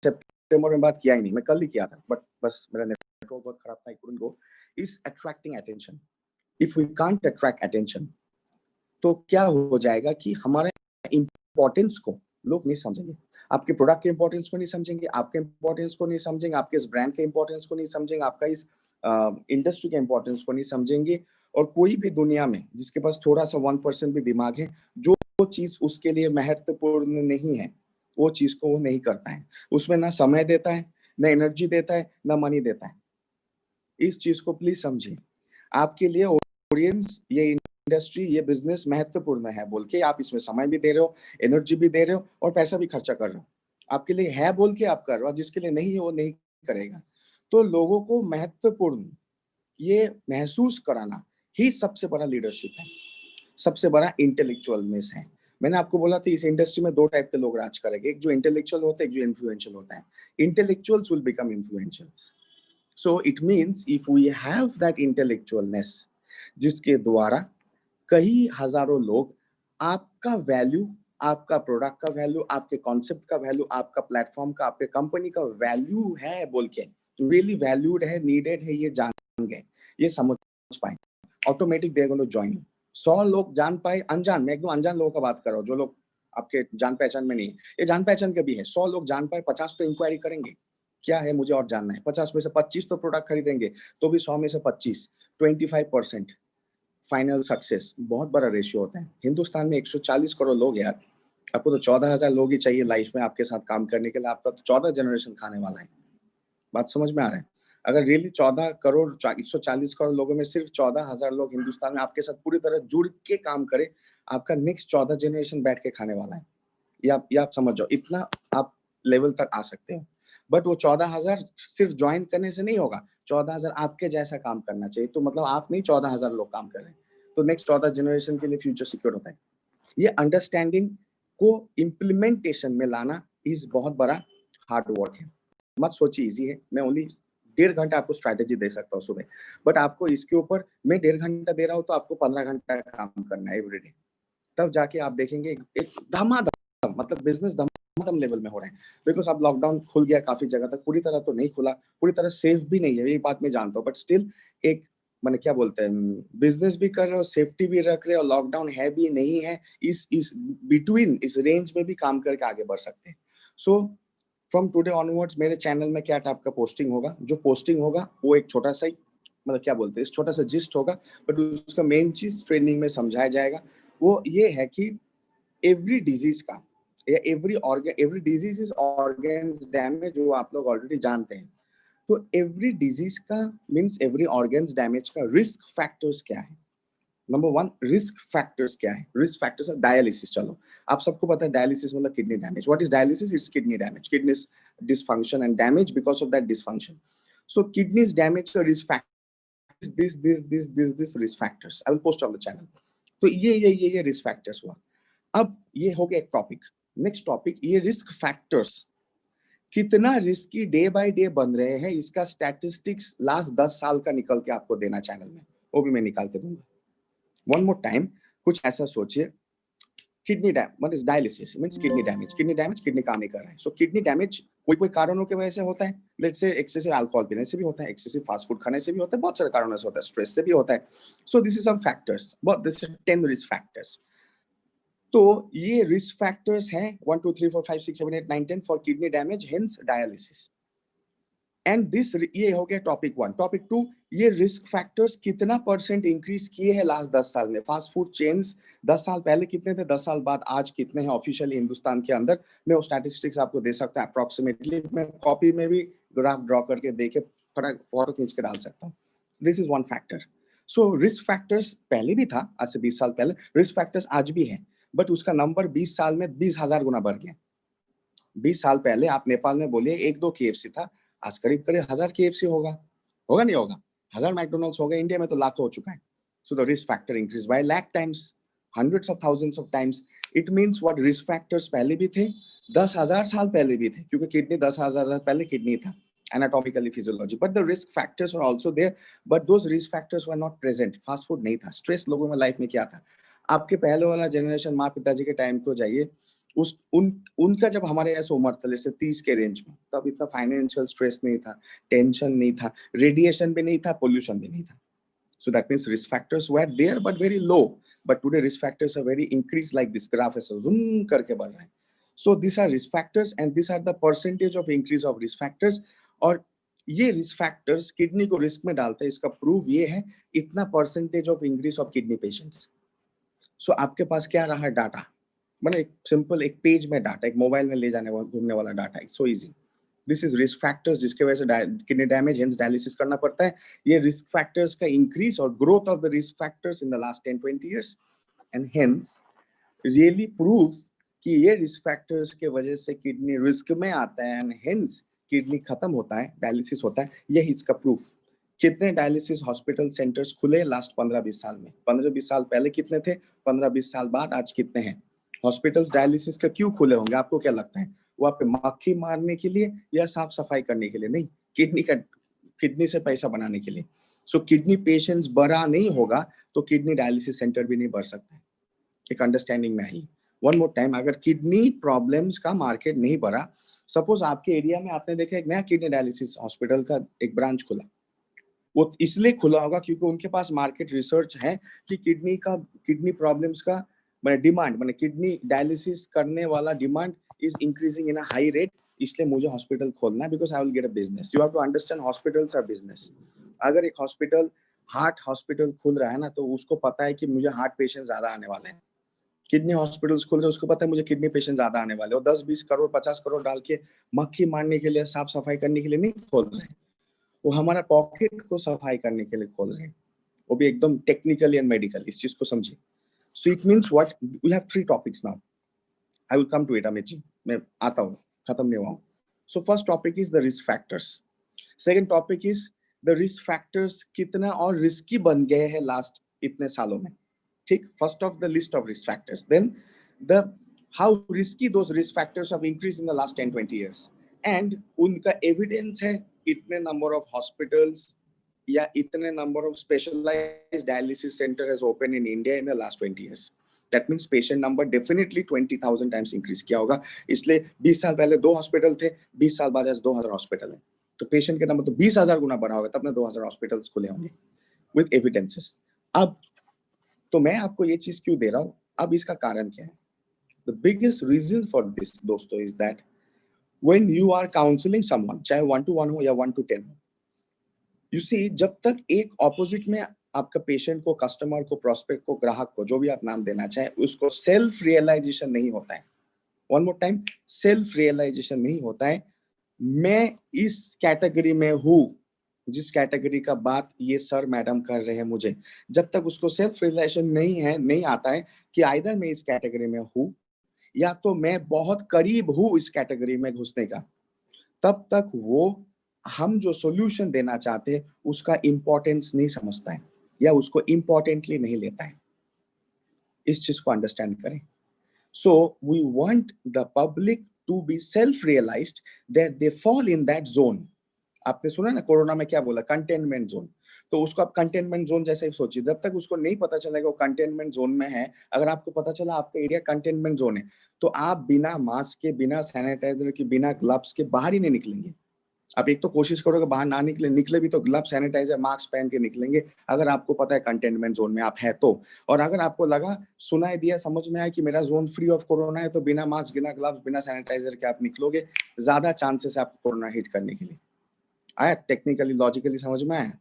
S2: सितंबर में बात किया ही नहीं, मैं कल ही किया था, but बस मेरा नेटवर्क बहुत खराब था, I couldn't go. Is attracting attention. If we can't attract attention, तो क्या हो जाएगा कि हमारे इंपॉर्टेंस को लोग नहीं समझेंगे, आपके प्रोडक्ट के इंपॉर्टेंस को नहीं समझेंगे, आपके इंपॉर्टेंस को नहीं समझेंगे, आपके इस ब्रांड के इंपॉर्टेंस को नहीं समझेंगे, आपका इस इंडस्ट्री के इंपॉर्टेंस को नहीं समझेंगे. और कोई भी दुनिया में जिसके पास थोड़ा सा 1% भी दिमाग है, जो चीज उसके लिए महत्वपूर्ण नहीं है, वो चीज को वो नहीं करता है, उसमें ना समय देता है, ना एनर्जी देता है, ना मनी देता है. इस चीज को प्लीज समझिए. आपके लिए ऑडियंस, ये इंडस्ट्री, ये बिजनेस महत्वपूर्ण है बोल के आप इसमें समय भी दे रहे हो, एनर्जी भी दे रहे हो और पैसा भी खर्चा कर रहे हो. आपके लिए है बोल के आप कर रहे हो, जिसके लिए नहीं है वो नहीं करेगा. तो लोगों को महत्वपूर्ण ये महसूस कराना ही सबसे बड़ा लीडरशिप है, सबसे बड़ा इंटेलेक्चुअलनेस है. मैंने आपको बोला था इस इंडस्ट्री में दो टाइप के लोग राज करेंगे, एक जो इंटेलेक्चुअल होता है, एक जो इन्फ्लुएंशियल होता है. Intellectuals will become influentials. So it means if we have that intellectualness, जिसके द्वारा कई हजारों लोग आपका वैल्यू, आपका प्रोडक्ट का वैल्यू, आपके कॉन्सेप्ट का वैल्यू, आपका प्लेटफॉर्म का, आपके कंपनी का वैल्यू है बोल के, रियली वैल्यूड है, नीडेड है, ये जान गए, ये समझ पाए, automatic they gonna join you. 100 लोग जान पाए, अनजान, मैं एकदम अनजान लोगों का बात कर रहा हूँ, जो लोग आपके जान पहचान में नहीं है, ये जान पहचान के भी है. 100 लोग जान पाए, 50 तो इंक्वायरी करेंगे, क्या है मुझे और जानना है. 50 में से 25 तो प्रोडक्ट खरीदेंगे, तो भी 100 में से 25, 25% फाइनल सक्सेस. बहुत बड़ा रेशियो होता है. हिंदुस्तान में 140 करोड़ लोग यार, आपको तो 14,000 लोग ही चाहिए लाइफ में आपके साथ काम करने के लिए, आपका तो 14 जनरेशन खाने वाला है. बात समझ में आ रहा है? अगर रियली 14 करोड़ 140 करोड़ लोगों में सिर्फ 14,000 लोग हिंदुस्तान में आपके साथ पूरी तरह जुड़ के काम करे, आपका नेक्स्ट 14 जनरेशन बैठ के खाने वाला है. ये आप समझ जाओ, इतना आप लेवल तक आ सकते हो. बट वो 14,000 सिर्फ ज्वाइन करने से नहीं होगा, 14,000 आपके जैसा काम करना चाहिए. तो मतलब आप नहीं, 14,000 लोग काम कर रहे हैं, तो नेक्स्ट 14 जनरेशन के लिए फ्यूचर सिक्योर होता है. ये अंडरस्टैंडिंग को इम्प्लीमेंटेशन में लाना इज बहुत बड़ा हार्ड वर्क है. मत सोचिए इजी है. मैं ओनली 1.5 घंटा आपको स्ट्रैटेजी दे सकता हूँ सुबह, बट आपको इसके ऊपर मैं 1.5 घंटा दे रहा हूँ, तो आपको 15 घंटा काम करना है एवरीडे. तब जाके आप देखेंगे एक धमाधम, मतलब बिजनेस धमाधम खत्म लेवल में हो रहे हैं, बिकॉज अब लॉकडाउन खुल गया काफी जगह तक, पूरी तरह तो नहीं खुला, पूरी तरह सेफ भी नहीं है, ये बात मैं जानता हूँ, बट स्टिल एक मैंने क्या बोलते हैं, बिजनेस भी कर रहे हो, सेफ्टी भी रख रहे हो, लॉकडाउन है भी नहीं है, इस बिटवीन इस रेंज में भी काम करके आगे बढ़ सकते हैं। सो फ्रॉम टुडे ऑनवर्ड्स मेरे चैनल में क्या टाइप का पोस्टिंग होगा, जो पोस्टिंग होगा वो एक छोटा सा ही मतलब क्या बोलते हैं, इस छोटा सा जिस्ट होगा, बट उसका मेन चीज ट्रेनिंग में समझाया जाएगा। वो ये है कि एवरी डिजीज का या every disease is organs damage, जो आप लोग ऑलरेडी जानते हैं। तो एवरी डिजीज का मीन्स एवरी ऑर्गेन्स डैमेज का रिस्क फैक्टर्स क्या है। नंबर वन, रिस्क फैक्टर्स क्या है? रिस्क फैक्टर्स है डायलिसिस। चलो आप सबको पता है डायलिसिस मतलब kidney damage. What is dialysis? It's kidney damage, kidney dysfunction and damage because of that dysfunction. So kidneys damage का risk factor this risk factors, I will post on the channel. तो ये risk factors हुआ। अब ये हो गया एक topic. Next topic, ये रिस्क फैक्टर्स कितना रिस्की डे बाय डे बन रहे हैं, इसका स्टैटिस्टिक्स लास्ट 10 साल का निकल के आपको देना चैनल में, वो भी मैं निकाल के दूंगा। वन मोर टाइम, कुछ ऐसा सोचिए, kidney damage, dialysis means kidney damage, kidney काम नहीं कर रहा है। सो किडनी डैमेज कोई कारणों की वजह से होता है, लेट्स से एक्सेसिव अल्कोहल पीने से भी होता है, एक्सेसिव फास्ट फूड खाने से भी होता है, बहुत सारे कारणों से होता है, स्ट्रेस से भी होता है। So this is some factors, but this is 10 risk factors. तो ये रिस्क फैक्टर्स हैं 1 2 3 4 5 6 7 8 9 10 for kidney damage, hence dialysis. And this, ये हो गया टॉपिक 1। टॉपिक 2, ये रिस्क फैक्टर्स कितना परसेंट इंक्रीज किए हैं लास्ट 10 साल में। फास्ट फूड चेन्स 10 साल पहले कितने थे, 10 साल बाद आज कितने हैं ऑफिशियली हिंदुस्तान के अंदर। मैं वो स्टैटिस्टिक्स आपको दे सकता हूँ अप्रोक्सीमेटली, मैं कॉपी में भी ग्राफ ड्रॉ करके देके फटाक फोटो खींच के डाल सकता हूँ। This is one factor. So risk factors पहले भी था, आज से 20 साल पहले, रिस्क फैक्टर्स आज भी है, बट उसका नंबर 20 साल में 20,000 गुना बढ़ गया। 20 साल पहले आप नेपाल में बोलिए 1-2 KFC था, आज करीब करीब 1000 KFC होगा, होगा नहीं होगा, 1000 मैकडोनल्ड्स हो गए, इंडिया में तो लाखों हो चुका है। So the risk factor increase by lakh times, hundreds of thousands of times. It means what, risk factors पहले भी थे, 10,000 साल पहले भी थे, क्योंकि किडनी 10,000 साल पहले किडनी था anatomically, physiology, but the risk factors are also there, but those risk factors were not present. Fast food नहीं था, स्ट्रेस लोगों में लाइफ में क्या था, आपके पहले वाला जनरेशन माँ पिताजी के टाइम को जाइए, उनका जब हमारे ऐसे उम्र था जैसे 30 के रेंज में, तब इतना फाइनेंशियल स्ट्रेस नहीं था, टेंशन नहीं था, रेडिएशन भी नहीं था, पोल्यूशन भी नहीं था। So that means risk factors were there but very low. But today risk factors are very increased, like this graph is zoom करके बढ़ रहा है. So these are risk factors and these are the percentage of increase of risk factors. और ये risk factors kidney को risk में डालते हैं, इसका प्रूफ ये है, इतना percentage of increase of kidney patients. So आपके पास क्या रहा डाटा, मतलब एक सिंपल एक पेज में डाटा, एक मोबाइल में ले जाने वाला घूमने वाला data, it's so easy. This is risk factors, जिसके वजह से किडनी डैमेज, हेंस डायलिसिस करना पड़ता है। ये रिस्क फैक्टर्स का इंक्रीज और growth of the risk factors in the last 10-20 years, and hence really prove कि ये रिस्क फैक्टर्स के वजह से किडनी रिस्क में आता है, एंड हेंस किडनी खत्म होता है, डायलिसिस होता है। यही इसका प्रूफ। कितने डायलिसिस हॉस्पिटल सेंटर्स खुले लास्ट 15-20 साल में? 15-20 साल पहले कितने थे, 15-20 साल बाद आज कितने हैं? हॉस्पिटल्स डायलिसिस का क्यों खुले होंगे, आपको क्या लगता है? वहाँ पे मक्खी मारने के लिए या साफ सफाई करने के लिए? नहीं, किडनी से पैसा बनाने के लिए। सो किडनी पेशेंट्स बड़ा नहीं होगा तो किडनी डायलिसिस सेंटर भी नहीं बढ़ सकता है। एक अंडरस्टैंडिंग में आई। वन मोर टाइम, अगर किडनी प्रॉब्लम्स का मार्केट नहीं बढ़ा, सपोज आपके एरिया में आपने देखा एक नया किडनी डायलिसिस हॉस्पिटल का एक ब्रांच खुला, वो इसलिए खुला होगा क्योंकि उनके पास मार्केट रिसर्च है कि किडनी प्रॉब्लम्स का डिमांड, मैंने किडनी डायलिसिस करने वाला demand is increasing in a high rate, इसलिए मुझे हॉस्पिटल खोलना है, because I will get a business. You have to understand, hospitals are business. अगर एक हॉस्पिटल हार्ट हॉस्पिटल खुल रहा है ना, तो उसको पता है कि मुझे हार्ट पेशेंट ज्यादा आने वाले हैं। किडनी हॉस्पिटल्स खुल रहे हैं, उसको पता है मुझे किडनी पेशेंट ज्यादा आने वाले, और 10-20 करोड़ 50 करोड़ डाल के मक्खी मारने के लिए, साफ सफाई करने के लिए नहीं खोल रहे हैं, वो हमारा पॉकेट को सफाई करने के लिए खोल रहे हैं, वो भी एकदम टेक्निकली एंड मेडिकल। इस चीज को समझिए। So it means what, we have 3 topics now, I will come to it Amit ji, मैं आता हूँ, खत्म नहीं हुआ हूँ। So first topic is the risk factors. Second topic is the risk factors कितना और रिस्की बन गए हैं लास्ट इतने सालों में। ठीक, first of the list of risk factors, then the how risky those risk factors have increased in the last 10-20 years, and उनका एविडेंस है इतने नंबर ऑफ हॉस्पिटल्स या इतने number of specialised dialysis center has open in India in the last 20 years. That means patient number definitely 20,000 times increase किया होगा। इसलिए 20 साल पहले 2 हॉस्पिटल थे, 20 साल बाद आज 2000 हॉस्पिटल है, तो पेशेंट के नंबर तो 20,000 गुना बढ़ा होगा, तब ना 2000 हॉस्पिटल्स खुले होंगे विद एविडेंसेस। अब तो मैं आपको ये चीज क्यों दे रहा हूं, अब इसका कारण क्या है? The biggest reason for this दोस्तों is that when you are counselling someone, चाहे 1 to 1 हो या 1 to 10 हो, यू सी जब तक एक ऑपोजिट में आपका पेशेंट को, कस्टमर को, प्रोस्पेक्ट को, ग्राहक को, जो भी आप नाम देना चाहें, उसको सेल्फ रियलाइजेशन नहीं होता है, one more time, self realisation नहीं होता है, मैं इस कैटेगरी में हूं, जिस कैटेगरी का बात ये सर मैडम कर रहे हैं मुझे, जब तक उसको सेल्फ रियलाइजेशन नहीं है, नहीं आता है कि आइदर मैं इस कैटेगरी में हूं या तो मैं बहुत करीब हूं इस कैटेगरी में घुसने का, तब तक वो हम जो सॉल्यूशन देना चाहते हैं उसका इंपॉर्टेंस नहीं समझता है या उसको इंपॉर्टेंटली नहीं लेता है। इस चीज को अंडरस्टैंड करें। So we want the public to be self realised that they fall in that zone. आपने सुना ना कोरोना में क्या बोला, कंटेनमेंट जोन, तो उसको आप कंटेनमेंट जोन जैसे ही सोचिए, जब तक उसको नहीं पता चलेगा वो कंटेनमेंट जोन में है, अगर आपको पता चला आपका एरिया कंटेनमेंट जोन है, तो आप बिना मास्क के, बिना सैनिटाइजर के, बिना ग्लव्स के बाहर ही नहीं निकलेंगे। आप एक तो कोशिश करोगे बाहर ना निकले, निकले भी तो ग्लव, सैनिटाइजर, मास्क पहन के निकलेंगे, अगर आपको पता है कंटेनमेंट जोन में आप है तो। और अगर आपको लगा, सुनाई दिया, समझ में आया कि मेरा जोन फ्री ऑफ कोरोना है, तो बिना मास्क, बिना ग्लव्स, बिना सैनिटाइजर के आप निकलोगे, ज्यादा चांसेस है आपको कोरोना हिट करने के लिए। आया टेक्निकली, लॉजिकली समझ में आया?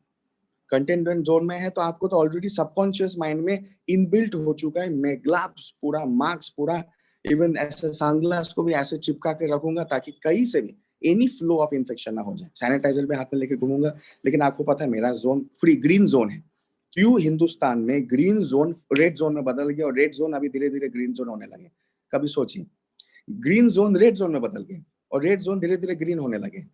S2: कंटेनमेंट जोन में है तो आपको तो ऑलरेडी सबकॉन्शियस माइंड में इनबिल्ट हो चुका है, मैं ग्लव्स पूरा, मास्क पूरा, इवन ऐसे सनग्लास को भी ऐसे चिपका के रखूंगा ताकि कहीं से भी एनी फ्लो ऑफ इन्फेक्शन ना हो जाए, सैनिटाइजर भी हाथ में लेके घूमूंगा, लेकिन आपको पता है मेरा जोन फ्री, ग्रीन जोन है। क्यों हिंदुस्तान में ग्रीन जोन रेड जोन में बदल गया और रेड जोन अभी धीरे धीरे ग्रीन जोन होने लगे? कभी सोचिए, ग्रीन जोन रेड जोन में बदल गए और रेड जोन धीरे धीरे ग्रीन होने लगे।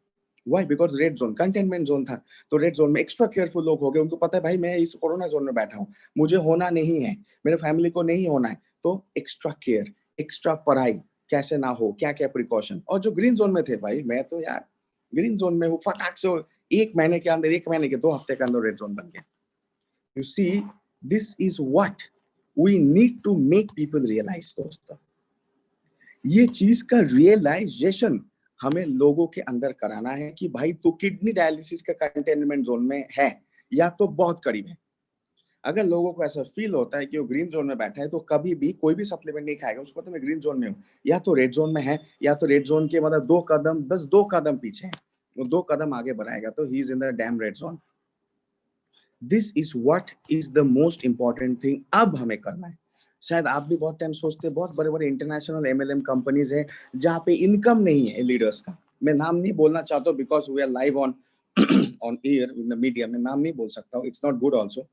S2: Why? Because red zone containment zone था, तो रेड जोन में एक्स्ट्रा केयरफुल लोग हो गए, उनको पता है भाई मैं इस कोरोना जोन में बैठा हूँ, मुझे होना नहीं है, मेरे फैमिली को नहीं होना है, तो एक्स्ट्रा केयर, एक्स्ट्रा पढ़ाई कैसे ना हो, क्या क्या प्रिकॉशन। और जो ग्रीन जोन में थे, भाई मैं तो यार ग्रीन जोन में हूँ, फटाक से 1 महीने के अंदर, 1 महीने के 2 हफ्ते के अंदर रेड जोन बन गया। You see, this is what we need to make people realise दोस्तों। ये चीज का रियलाइजेशन हमें लोगों के अंदर कराना है कि भाई तू किडनी डायलिसिस के कंटेनमेंट जोन में है या तो बहुत करीब है। अगर लोगों को ऐसा फील होता है कि वो ग्रीन जोन में बैठा है, तो कभी भी कोई भी सप्लीमेंट नहीं खाएगा, उसको पता मैं ग्रीन जोन में हूँ, या तो रेड जोन में है, या तो रेड जोन के मतलब 2 कदम, बस 2 कदम पीछे है, वो 2 कदम आगे बढ़ाएगा तो he is in the dam red zone. This is what is the most important thing अब हमें करना है। शायद आप भी बहुत टाइम सोचते हैं, बहुत बड़े बड़े इंटरनेशनल एमएलएम कंपनीज हैं जहाँ पे इनकम नहीं है लीडर्स का, मैं नाम नहीं बोलना चाहता हूँ because we are live on on air in the media, मैं नाम नहीं बोल सकता हूँ, it's not good also,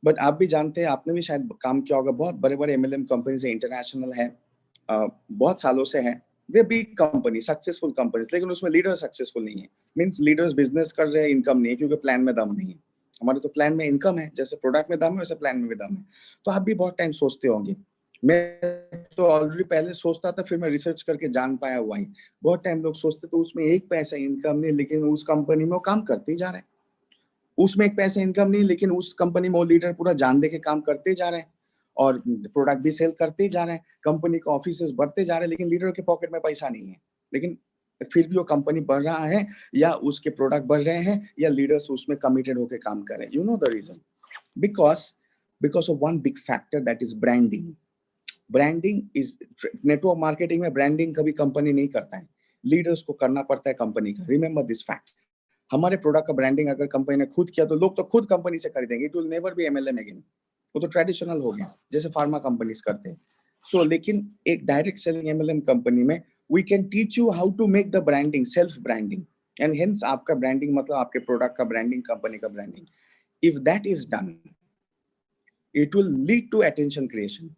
S2: but आप भी जानते हैं, आपने भी शायद काम किया होगा, बहुत बड़े बड़े एमएलएम कंपनीज है, इंटरनेशनल है, बहुत सालों से है, दे बिग कंपनी, सक्सेसफुल कंपनीज, लेकिन उसमें लीडर सक्सेसफुल नहीं है। मीन्स लीडर्स बिजनेस कर रहे हैं, इनकम नहीं है, क्योंकि प्लान में दम नहीं है। हमारे तो प्लान में इनकम है, जैसे प्रोडक्ट में दम है वैसे प्लान में भी दम है। तो आप भी बहुत टाइम सोचते होंगे, मैं तो ऑलरेडी पहले सोचता था, फिर मैं रिसर्च करके जान पाया हुआ ही, बहुत टाइम लोग सोचते तो उसमें 1 पैसा इनकम नहीं, लेकिन उस कंपनी में वो काम करते ही जा रहे हैं, उसमें 1 पैसा इनकम नहीं, लेकिन उस कंपनी में वो लीडर पूरा जान दे के काम करते जा रहे हैं और प्रोडक्ट भी सेल करते ही जा रहे हैं, कंपनी के ऑफिसेस बढ़ते जा रहे हैं, लेकिन लीडर के पॉकेट में पैसा नहीं है, लेकिन फिर भी वो कंपनी बढ़ रहा है, या उसके प्रोडक्ट बढ़ रहे हैं, या लीडर्स उसमें कमिटेड होकर काम कर रहे हैं। You know the reason, because of one big factor, that is branding. Branding is, network marketing में ब्रांडिंग कभी कंपनी नहीं करता है, लीडर्स को करना पड़ता है कंपनी का। Remember this fact. हमारे प्रोडक्ट का ब्रांडिंग अगर कंपनी ने खुद किया तो लोग तो खुद कंपनी से खरीदेंगे, it will never be MLM again, वो तो ट्रेडिशनल हो गया जैसे फार्मा कंपनीज करते हैं। सो लेकिन एक डायरेक्ट सेलिंग एमएलएम कंपनी में we can teach you how to make the branding, self branding, and hence आपका ब्रांडिंग मतलब आपके प्रोडक्ट का ब्रांडिंग, कंपनी का branding. If that is done, it will lead to attention creation.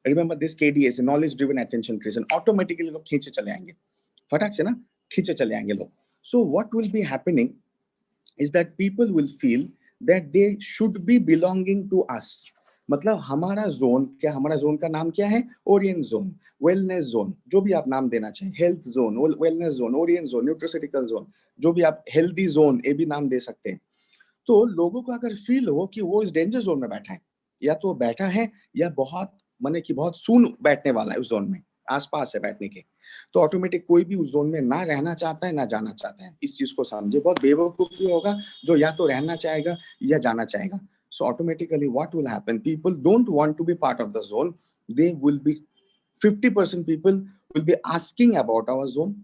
S2: Remember this KDS, knowledge driven attention creation, automatically लोग खींचे चले आएंगे, फटाक से ना खींचे चले आएंगे लोग। So what will be happening is that people will feel that they should be belonging to us. मतलब हमारा जोन क्या, हमारा जोन का नाम क्या है? ओरिएंट जोन, वेलनेस जोन, जो भी आप नाम देना चाहें, health zone, wellness zone, Orient zone, nutraceutical zone, जो भी आप, हेल्दी जोन, ये भी नाम दे सकते हैं। तो लोगों को अगर फील हो कि वो इस डेंजर जोन में बैठा है, या तो बैठा है या बहुत माने कि बहुत सून बैठने वाला है उस जोन में, आसपास है बैठने के, तो ऑटोमेटिक कोई भी उस जोन में ना रहना चाहता है ना जाना चाहता है। इस चीज को समझे, बहुत बेवकूफी होगा जो या तो रहना चाहेगा या जाना चाहेगा। So automatically what will happen, people don't want to be part of the zone, they will be 50% people will be asking about our zone.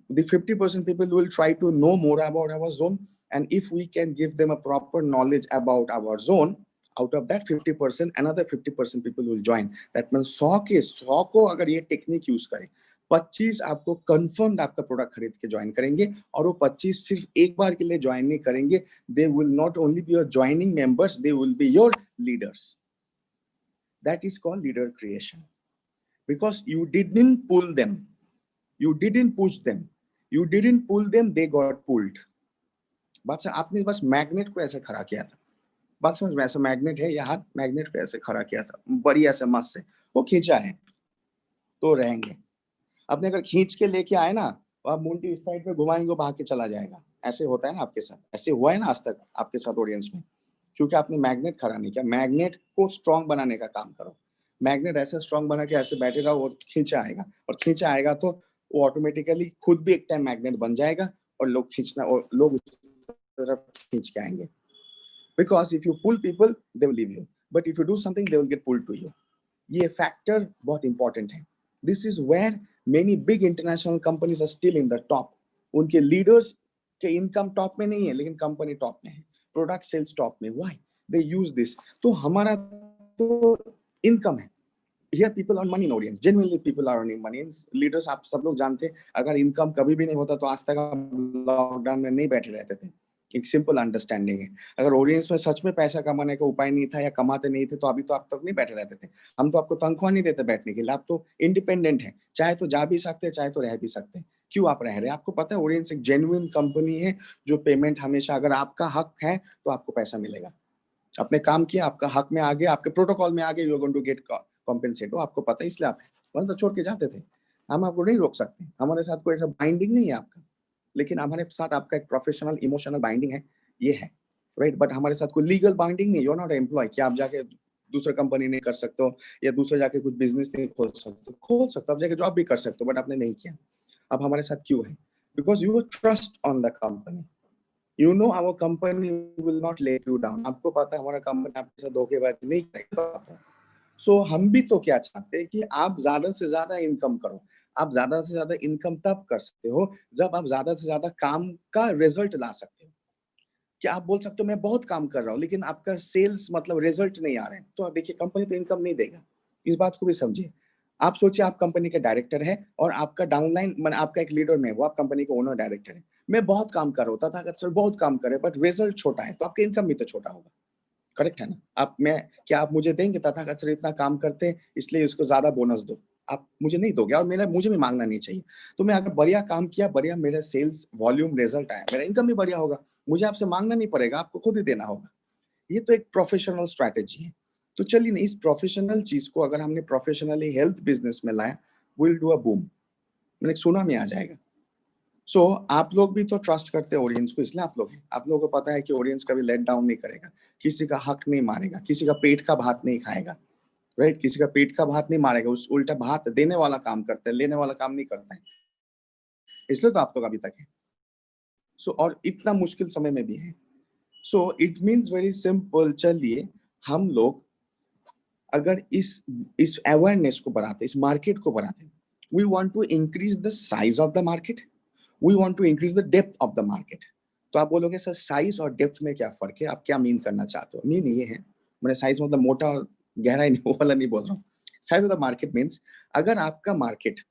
S2: The 50% people will try to know more about our zone, and if we can give them a proper knowledge about our zone, out of that 50% another 50% people will join. That means 100 के 100 को अगर ये technique use करें, 25 आपको confirmed आपका product खरीद के join करेंगे, और वो 25 सिर्फ एक बार के लिए ज्वाइन नहीं करेंगे, they will not only be your joining members, they will be your leaders. That is called leader creation, because you didn't pull them, you didn't push them, you didn't pull them, they got pulled। बात से आपने बस magnet को ऐसे खड़ा किया था, बात समझ में, ऐसा मैग्नेट है, यहाँ मैग्नेट को ऐसे खड़ा किया था बड़ी ऐसे मस्त से, वो खींचा है तो रहेंगे। आपने अगर खींच के लेके आए ना, तो आप मुंडी इस साइड पे घुमाएंगे, वो भाग के चला जाएगा। ऐसे होता है ना आपके साथ, ऐसे हुआ है ना आज तक आपके साथ ऑडियंस में, क्योंकि आपने मैग्नेट खड़ा नहीं किया। मैग्नेट को स्ट्रॉन्ग बनाने का काम करो, मैग्नेट ऐसे स्ट्रॉन्ग बना के ऐसे बैठे रहो, वो खींचा आएगा, और खींचा आएगा तो वो ऑटोमेटिकली खुद भी एक टाइम मैग्नेट बन जाएगा, और लोग खींचना, और लोग उस तरफ खींच के आएंगे। Because if you pull people they will leave you, but if you do something they will get pulled to you. ये फैक्टर बहुत इंपॉर्टेंट है। This is where many big international companies are still in the top. उनके leaders के income top में नहीं है, लेकिन company top में है, प्रोडक्ट सेल्स टॉप में। व्हाई? They use this. तो हमारा तो इनकम है। Here people earn money in audience, genuinely people are earning money। Leaders आप सब लोग जानते हैं, अगर इनकम कभी भी नहीं होता तो आज तक लॉकडाउन में नहीं बैठे रहते थे। एक सिंपल अंडरस्टैंडिंग है, अगर ऑडियंस में सच में पैसा कमाने का उपाय नहीं था या कमाते नहीं थे तो अभी तो आप तक नहीं बैठे रहते थे। हम तो आपको तनख्वाह नहीं देते बैठने के लिए, आप तो इंडिपेंडेंट है, चाहे तो जा भी सकते हैं, चाहे तो रह भी सकते हैं। क्यों आप रह रहे हैं? आपको पता है ऑडियंस एक जेन्युइन कंपनी है, जो पेमेंट हमेशा, अगर आपका हक है तो आपको पैसा मिलेगा। आपने काम किया, आपका हक में आ गया, आपके प्रोटोकॉल में आ गया, you are going to get compensate. हो, आपको पता है, इसलिए आप है, वरना तो छोड़ के जाते थे। हम आपको नहीं रोक सकते, हमारे साथ कोई ऐसा बाइंडिंग नहीं है आपका, लेकिन हमारे साथ आपका एक प्रोफेशनल इमोशनल बाइंडिंग है, ये है, राइट। बट हमारे साथ कोई लीगल बाइंडिंग नहीं। यू आर नॉट एम्प्लॉय कि आप जाके दूसरे कंपनी नहीं कर सकते हो, या दूसरे जाके कुछ बिजनेस नहीं खोल सकते। खोल सकते हो, आप जाके जॉब भी कर सकते हो, बट आपने नहीं किया। अब हमारे साथ क्यों है? Because you trust on the company. You know our company will not let you down। आपको पता है हमारा कंपनी आपके साथ धोखेबाजी नहीं करेगा। सो हम भी तो क्या चाहते हैं कि आप ज्यादा से ज्यादा इनकम करो। आप ज्यादा से ज्यादा इनकम तब कर सकते हो जब आप ज्यादा से ज्यादा काम का रिजल्ट ला सकते हो। क्या आप बोल सकते हो मैं बहुत काम कर रहा हूँ लेकिन आपका सेल्स मतलब रिजल्ट नहीं आ रहे हैं, तो आप देखिए कंपनी तो इनकम नहीं देगा। इस बात को भी समझिए। आप सोचिए आप कंपनी के डायरेक्टर है और आपका डाउनलाइन मैंने आपका एक लीडर में, वो आप कंपनी के ओनर डायरेक्टर है। मैं बहुत काम कर रहा हूँ, तथागत सर बहुत काम कर रहे हैं, बट रिजल्ट छोटा है, तो आपका इनकम भी तो छोटा होगा। करेक्ट है ना? आप मैं क्या आप मुझे देंगे तथागत सर इतना काम करते हैं इसलिए उसको ज्यादा बोनस दो? आप मुझे नहीं दोगे, और मुझे भी मांगना नहीं चाहिए। तो मैं अगर बढ़िया काम किया, बढ़िया मेरा सेल्स वॉल्यूम रिजल्ट आया, मेरा इनकम भी बढ़िया होगा, मुझे आपसे मांगना नहीं पड़ेगा, आपको खुद ही देना होगा। ये तो एक प्रोफेशनल स्ट्रैटेजी है। तो चलिए ना, इस प्रोफेशनल चीज को अगर हमने प्रोफेशनली हेल्थ बिजनेस में लाया, विल डू अ बूम, मैंने सुनामी आ जाएगा। सो आप लोग भी तो ट्रस्ट करते हैं ऑडियंस को, इसलिए आप लोग हैं। आप लोगों को पता है कि ऑडियंस कभी लेट डाउन नहीं करेगा, किसी का हक नहीं मारेगा, किसी का पेट का भात नहीं खाएगा, राइट। किसी का पेट का भात नहीं मारेगा, उस उल्टा भात देने वाला काम करता है, लेने वाला काम नहीं करता है। इसलिए तो आप लोग अभी तक है। सो और इतना मुश्किल समय में भी है। सो इट मीन्स वेरी सिंपल। चलिए हम लोग अगर इस अवेयरनेस को बढ़ाते, इस मार्केट को बढ़ाते, we want to increase the size of the market, we want to increase the depth of the market. तो आप बोलोगे सर साइज और डेप्थ में क्या फर्क है, आप क्या मीन करना चाहते हो? मीन ये है, मैंने साइज मतलब मोटा और गहराई नहीं, वो वाला नहीं बोल रहा हूँ। Size of the market means अगर आपका मार्केट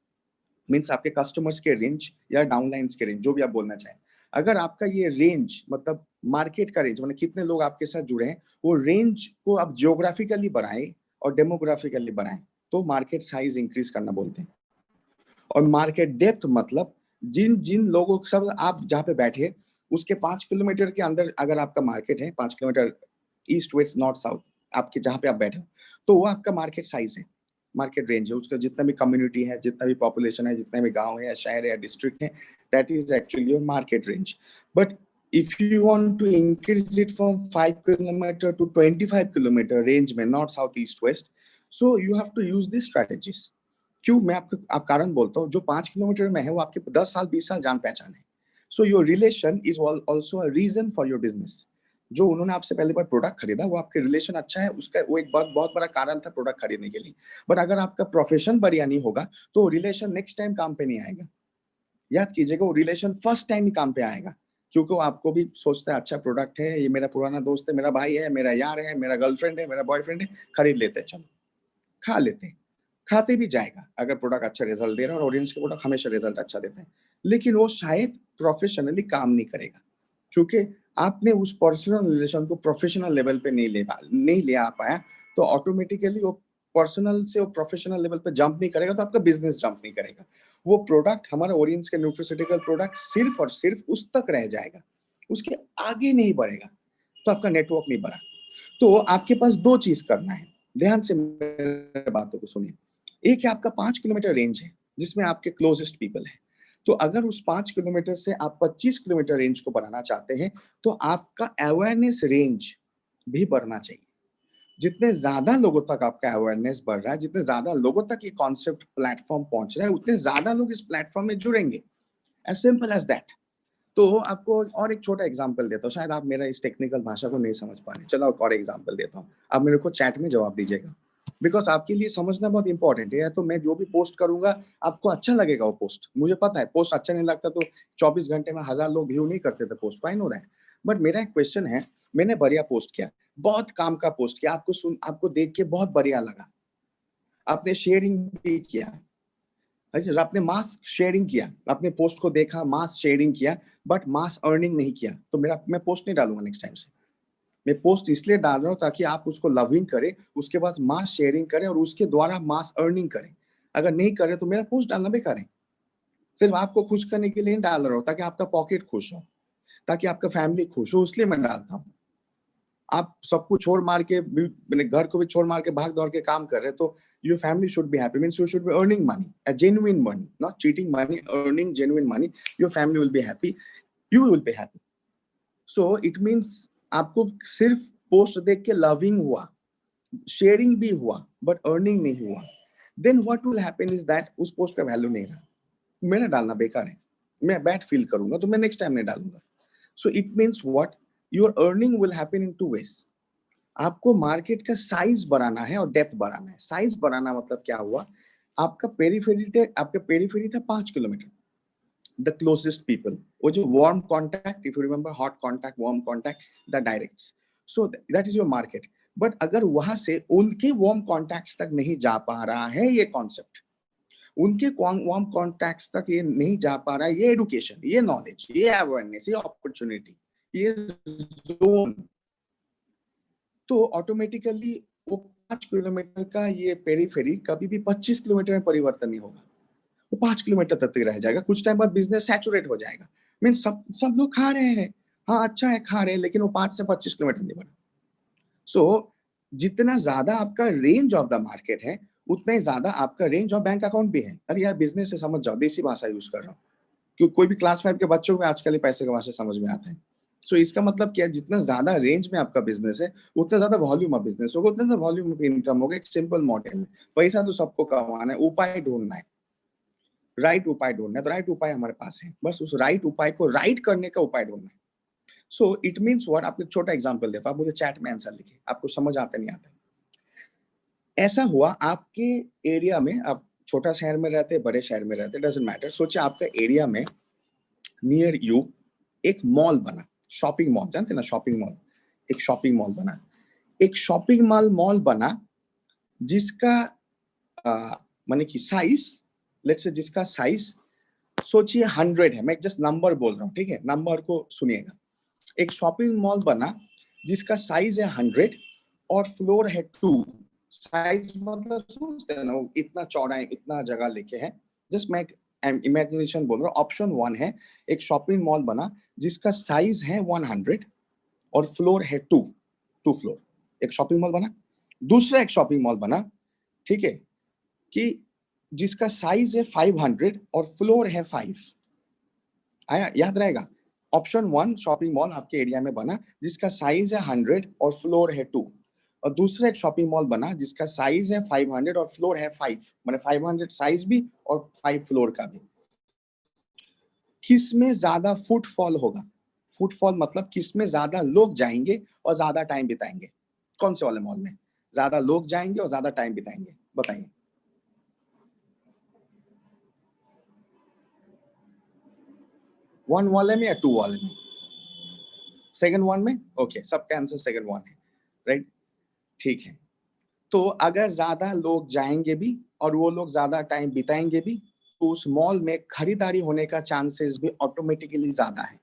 S2: मीन्स आपके कस्टमर्स के रेंज या डाउनलाइंस के रेंज, जो भी आप बोलना चाहें, अगर आपका ये रेंज मतलब मार्केट का रेंज मतलब कितने लोग आपके साथ जुड़े हैं, वो रेंज को आप जियोग्राफिकली बढ़ाएं और डेमोग्राफिकली बढ़ाएं, तो मार्केट साइज इंक्रीज करना बोलते हैं। और मार्केट डेप्थ मतलब जिन जिन लोगों सब आप जहाँ पे बैठे उसके 5 किलोमीटर के अंदर अगर आपका मार्केट है, 5 kilometre east west north south आपके जहाँ पे आप बैठे हो, तो वो आपका मार्केट साइज है, मार्केट रेंज है। उसका जितना भी कम्युनिटी है, जितना भी पॉपुलेशन है, जितने भी गांव है या शहर है या डिस्ट्रिक्ट है, that is actually your market range. But if you want to increase it from 5 kilometer to 25 kilometer range में, north south east west, so you have to use this strategies. क्यों मैं आप कारण बोलता हूँ, जो 5 किलोमीटर में है वो आपके 10 साल 20 साल जान पहचान है। So your relation is also a reason for your business. जो उन्होंने आपसे पहली बार प्रोडक्ट खरीदा वो आपके रिलेशन अच्छा है, उसका वो एक बहुत बड़ा कारण था प्रोडक्ट खरीदने के लिए। बट अगर आपका प्रोफेशन बढ़िया नहीं होगा तो रिलेशन नेक्स्ट टाइम काम पे नहीं आएगा। याद कीजिएगा, वो रिलेशन फर्स्ट टाइम ही काम पे आएगा, क्योंकि वो आपको भी सोचता है अच्छा प्रोडक्ट है, ये मेरा पुराना दोस्त है, मेरा भाई है, मेरा यार है, मेरा गर्लफ्रेंड है, मेरा बॉयफ्रेंड है, खरीद लेते हैं, चलो खा लेते हैं। खाते भी जाएगा अगर प्रोडक्ट अच्छा रिजल्ट दे रहा है, और ऑडियंस के प्रोडक्ट हमेशा रिजल्ट अच्छा देते हैं। लेकिन वो शायद प्रोफेशनली काम नहीं करेगा, क्योंकि आपने उस पर्सनल रिलेशन को प्रोफेशनल लेवल पे नहीं ले आ पाया। तो ऑटोमेटिकली वो पर्सनल से वो प्रोफेशनल लेवल पे जंप नहीं करेगा, तो आपका बिजनेस जंप नहीं करेगा। वो प्रोडक्ट, हमारा ओरियंस के न्यूट्रिस्यूटिकल प्रोडक्ट सिर्फ और सिर्फ उस तक रह जाएगा, उसके आगे नहीं बढ़ेगा, तो आपका नेटवर्क नहीं बढ़ा। तो आपके पास दो चीज करना है, ध्यान से मेरी बातों को सुनिए। एक है आपका 5 किलोमीटर रेंज है जिसमें आपके क्लोजेस्ट पीपल है। तो अगर उस 5 किलोमीटर से आप 25 किलोमीटर रेंज को बढ़ाना चाहते हैं तो आपका अवेयरनेस रेंज भी बढ़ना चाहिए। जितने ज्यादा लोगों तक आपका अवेयरनेस बढ़ रहा है, जितने ज्यादा लोगों तक ये कॉन्सेप्ट प्लेटफॉर्म पहुंच रहा है, उतने ज्यादा लोग इस प्लेटफॉर्म में जुड़ेंगे। As simple as that. तो आपको और एक छोटा एग्जांपल देता हूँ, शायद आप मेरा इस टेक्निकल भाषा को नहीं समझ पा रहे। चलो एक और एग्जांपल देता हूँ, आप मेरे को चैट में जवाब दीजिएगा, बिकॉज आपके लिए समझना बहुत इंपॉर्टेंट है। तो मैं जो भी पोस्ट करूंगा आपको अच्छा लगेगा वो पोस्ट, मुझे पता है। पोस्ट अच्छा नहीं लगता तो 24 घंटे में 1000 लोग व्यू नहीं करते थे post, I know that. But मेरा एक क्वेश्चन है, मैंने बढ़िया पोस्ट किया, बहुत काम का पोस्ट किया, आपको देख के बहुत बढ़िया लगा, आपने शेयरिंग भी किया, अच्छा आपने मास शेयरिंग किया, आपने पोस्ट को देखा, मास शेयरिंग किया, बट मास अर्निंग नहीं किया, तो मैं पोस्ट नहीं डालूंगा नेक्स्ट टाइम से। मैं पोस्ट इसलिए डाल रहा हूँ ताकि आप उसको लविंग करें, उसके बाद मास शेयरिंग करें और उसके द्वारा मास अर्निंग करें। अगर नहीं करें तो मेरा पोस्ट डालना बेकार है। सिर्फ आपको खुश करने के लिए डाल रहा हूँ, ताकि आपका पॉकेट खुश हो, ताकि आपका फैमिली खुश हो, इसलिए मैं डालता हूँ। आप सब कुछ छोड़ मार के, मैंने घर को भी छोड़ मार के भाग दौड़ के काम कर रहे हैं, तो your family should be happy, means you should be earning money, a genuine money, not cheating money, earning genuine money. Your family will be happy, you will be happy. So it means आपको सिर्फ post देख के loving हुआ, sharing भी हुआ, but earning नहीं हुआ, then what will happen is that उस पोस्ट का वैल्यू नहीं रहा, मेरा डालना बेकार है, मैं बैड फील करूंगा, तो मैं नेक्स्ट टाइम नहीं डालूंगा। So it means what, your earning will happen in two ways. आपको मार्केट का साइज बढ़ाना है और डेप्थ बढ़ाना है। साइज बढ़ाना मतलब क्या हुआ, आपका पेरीफेरी था 5 किलोमीटर, द क्लोजेस्ट पीपल, वो जो warm contact, if you remember hot contact, warm contact, the directs, so that is your market. But अगर वहां से उनके वार्म कॉन्टैक्ट्स तक नहीं जा पा रहा है ये कॉन्सेप्ट, उनके वार्म कॉन्टैक्ट्स तक ये नहीं जा पा रहा है ये एडुकेशन, ये नॉलेज, ये अवेयरनेस, ये अपॉर्चुनिटी, ये जोन, तो ऑटोमेटिकली वो 5 किलोमीटर का ये पेरीफेरी कभी भी 25 किलोमीटर में परिवर्तन नहीं होगा, वो 5 किलोमीटर तक रह जाएगा। कुछ टाइम बाद बिजनेस सैचुरेट हो जाएगा, मीन सब लोग खा रहे हैं, हाँ अच्छा है खा रहे हैं, लेकिन वो 5 से 25 किलोमीटर नहीं बढ़ा। सो जितना ज्यादा आपका रेंज ऑफ द मार्केट है, उतना ही ज्यादा आपका रेंज ऑफ बैंक अकाउंट भी है। अरे यार बिजनेस से समझ जाओ, देसी भाषा यूज कर रहा हूँ, क्योंकि कोई भी क्लास 5 के बच्चों को आजकल ही पैसे का भाषा समझ में आता है। सो इसका मतलब क्या है, जितना ज्यादा रेंज में आपका बिजनेस है, उतना ज्यादा वॉल्यूम ऑफ बिजनेस होगा, उतना ज्यादा वॉल्यूम ऑफ इनकम होगा। एक सिंपल मॉडल है, पैसा तो सबको कमाना है, उपाय ढूंढना है, राइट उपाय ढूंढना है। तो राइट उपाय हमारे पास है, बस उस राइट उपाय को राइट करने का उपाय ढूंढना है। सो इट मीन्स व्हाट, आपको एक छोटा एग्जांपल देता हूं, आप मुझे चैट में आंसर लिखिए, आपको समझ आता नहीं आता। ऐसा हुआ आपके एरिया में, आप छोटा शहर में रहते, बड़े शहर में रहते, डजंट मैटर, सोचिए आपका एरिया में नियर यू एक मॉल बना, शॉपिंग मॉल, जानते ना शॉपिंग मॉल, एक शॉपिंग मॉल बना, एक शॉपिंग मॉल बना जिसका माने कि साइज, लेट्स से जिसका साइज सोचिए 100 है, मैं जस्ट नंबर बोल रहा हूँ, ठीक है, नंबर को सुनिएगा। एक शॉपिंग मॉल बना जिसका साइज है 100 और फ्लोर है 2। साइज मतलब समझते हैं ना, इतना चौड़ा है, इतना जगह लेके है, जस्ट मैं इमेजिनेशन बोल रहा हूँ। ऑप्शन 1 है, एक शॉपिंग मॉल बना जिसका साइज है 100 और फ्लोर है 2 फ्लोर, एक शॉपिंग मॉल बना। दूसरा एक शॉपिंग मॉल बना, ठीक है, कि जिसका साइज है 500 और फ्लोर है 5। आया, याद रहेगा। ऑप्शन 1 शॉपिंग मॉल आपके एरिया में बना जिसका साइज है 100 और फ्लोर है 2। और दूसरा एक शॉपिंग मॉल बना जिसका साइज है 500 और फ्लोर है 5, माने 500 साइज भी और 5 फ्लोर का भी। किसमें ज्यादा फुटफॉल होगा? फुटफॉल मतलब किसमें ज्यादा लोग जाएंगे और ज्यादा टाइम बिताएंगे? कौन से वाले मॉल में ज्यादा लोग जाएंगे और ज्यादा टाइम बिताएंगे? बताइए। 1 वाले में या 2 वाले में? सेकंड वन में? ओके, सबका आंसर सेकंड वन है, राइट? ठीक है। तो अगर ज्यादा लोग जाएंगे भी और वो लोग ज्यादा टाइम बिताएंगे भी, तो उस मॉल में खरीदारी होने का चांसेस भी ऑटोमेटिकली ज्यादा है।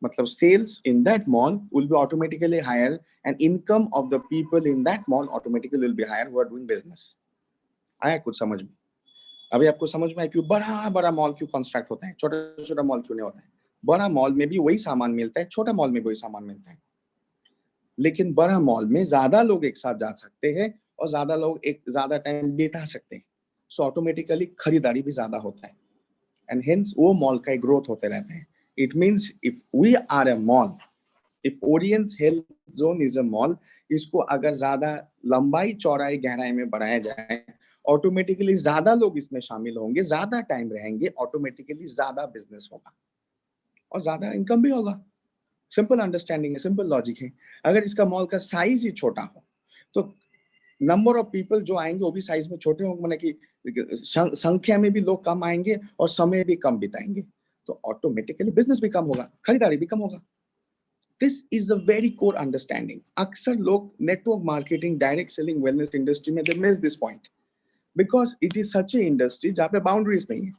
S2: मतलब sales in that mall will be automatically higher and income of the people in that mall automatically will be higher who are doing business. आया कुछ समझ में? अभी आपको समझ में आया क्यों बड़ा बड़ा मॉल क्यों कंस्ट्रक्ट होता है, छोटा छोटा मॉल क्यों नहीं होता है? बड़ा मॉल में भी वही सामान मिलता है, छोटा मॉल में वही सामान मिलता है, लेकिन बड़ा मॉल में ज्यादा लोग एक साथ जा सकते हैं और ज्यादा लोग एक ज्यादा टाइम बिता सकते हैं, सो ऑटोमेटिकली खरीदारी भी ज्यादा होता है एंड हेंस वो मॉल का ग्रोथ होते रहते हैं। It means if we are a mall, if Oriens health zone is a mall, इसको अगर ज्यादा लंबाई चौड़ाई गहराई में बढ़ाया जाए, ऑटोमेटिकली ज्यादा लोग इसमें शामिल होंगे, ज्यादा टाइम रहेंगे, ऑटोमेटिकली ज्यादा बिजनेस होगा और ज्यादा इनकम भी होगा। सिंपल अंडरस्टैंडिंग है, सिंपल लॉजिक है। अगर इसका मॉल का साइज ही छोटा हो तो नंबर ऑफ पीपल जो आएंगे वो भी साइज में छोटे होंगे, माने कि संख्या में भी लोग कम आएंगे और समय भी कम बिताएंगे, तो ऑटोमेटिकली बिजनेस भी कम होगा, खरीदारी भी कम होगा। This is the very core understanding. अक्सर लोग network marketing, direct selling, wellness industry में they miss this point because it is such a industry जहाँ पे बाउंड्रीज नहीं है।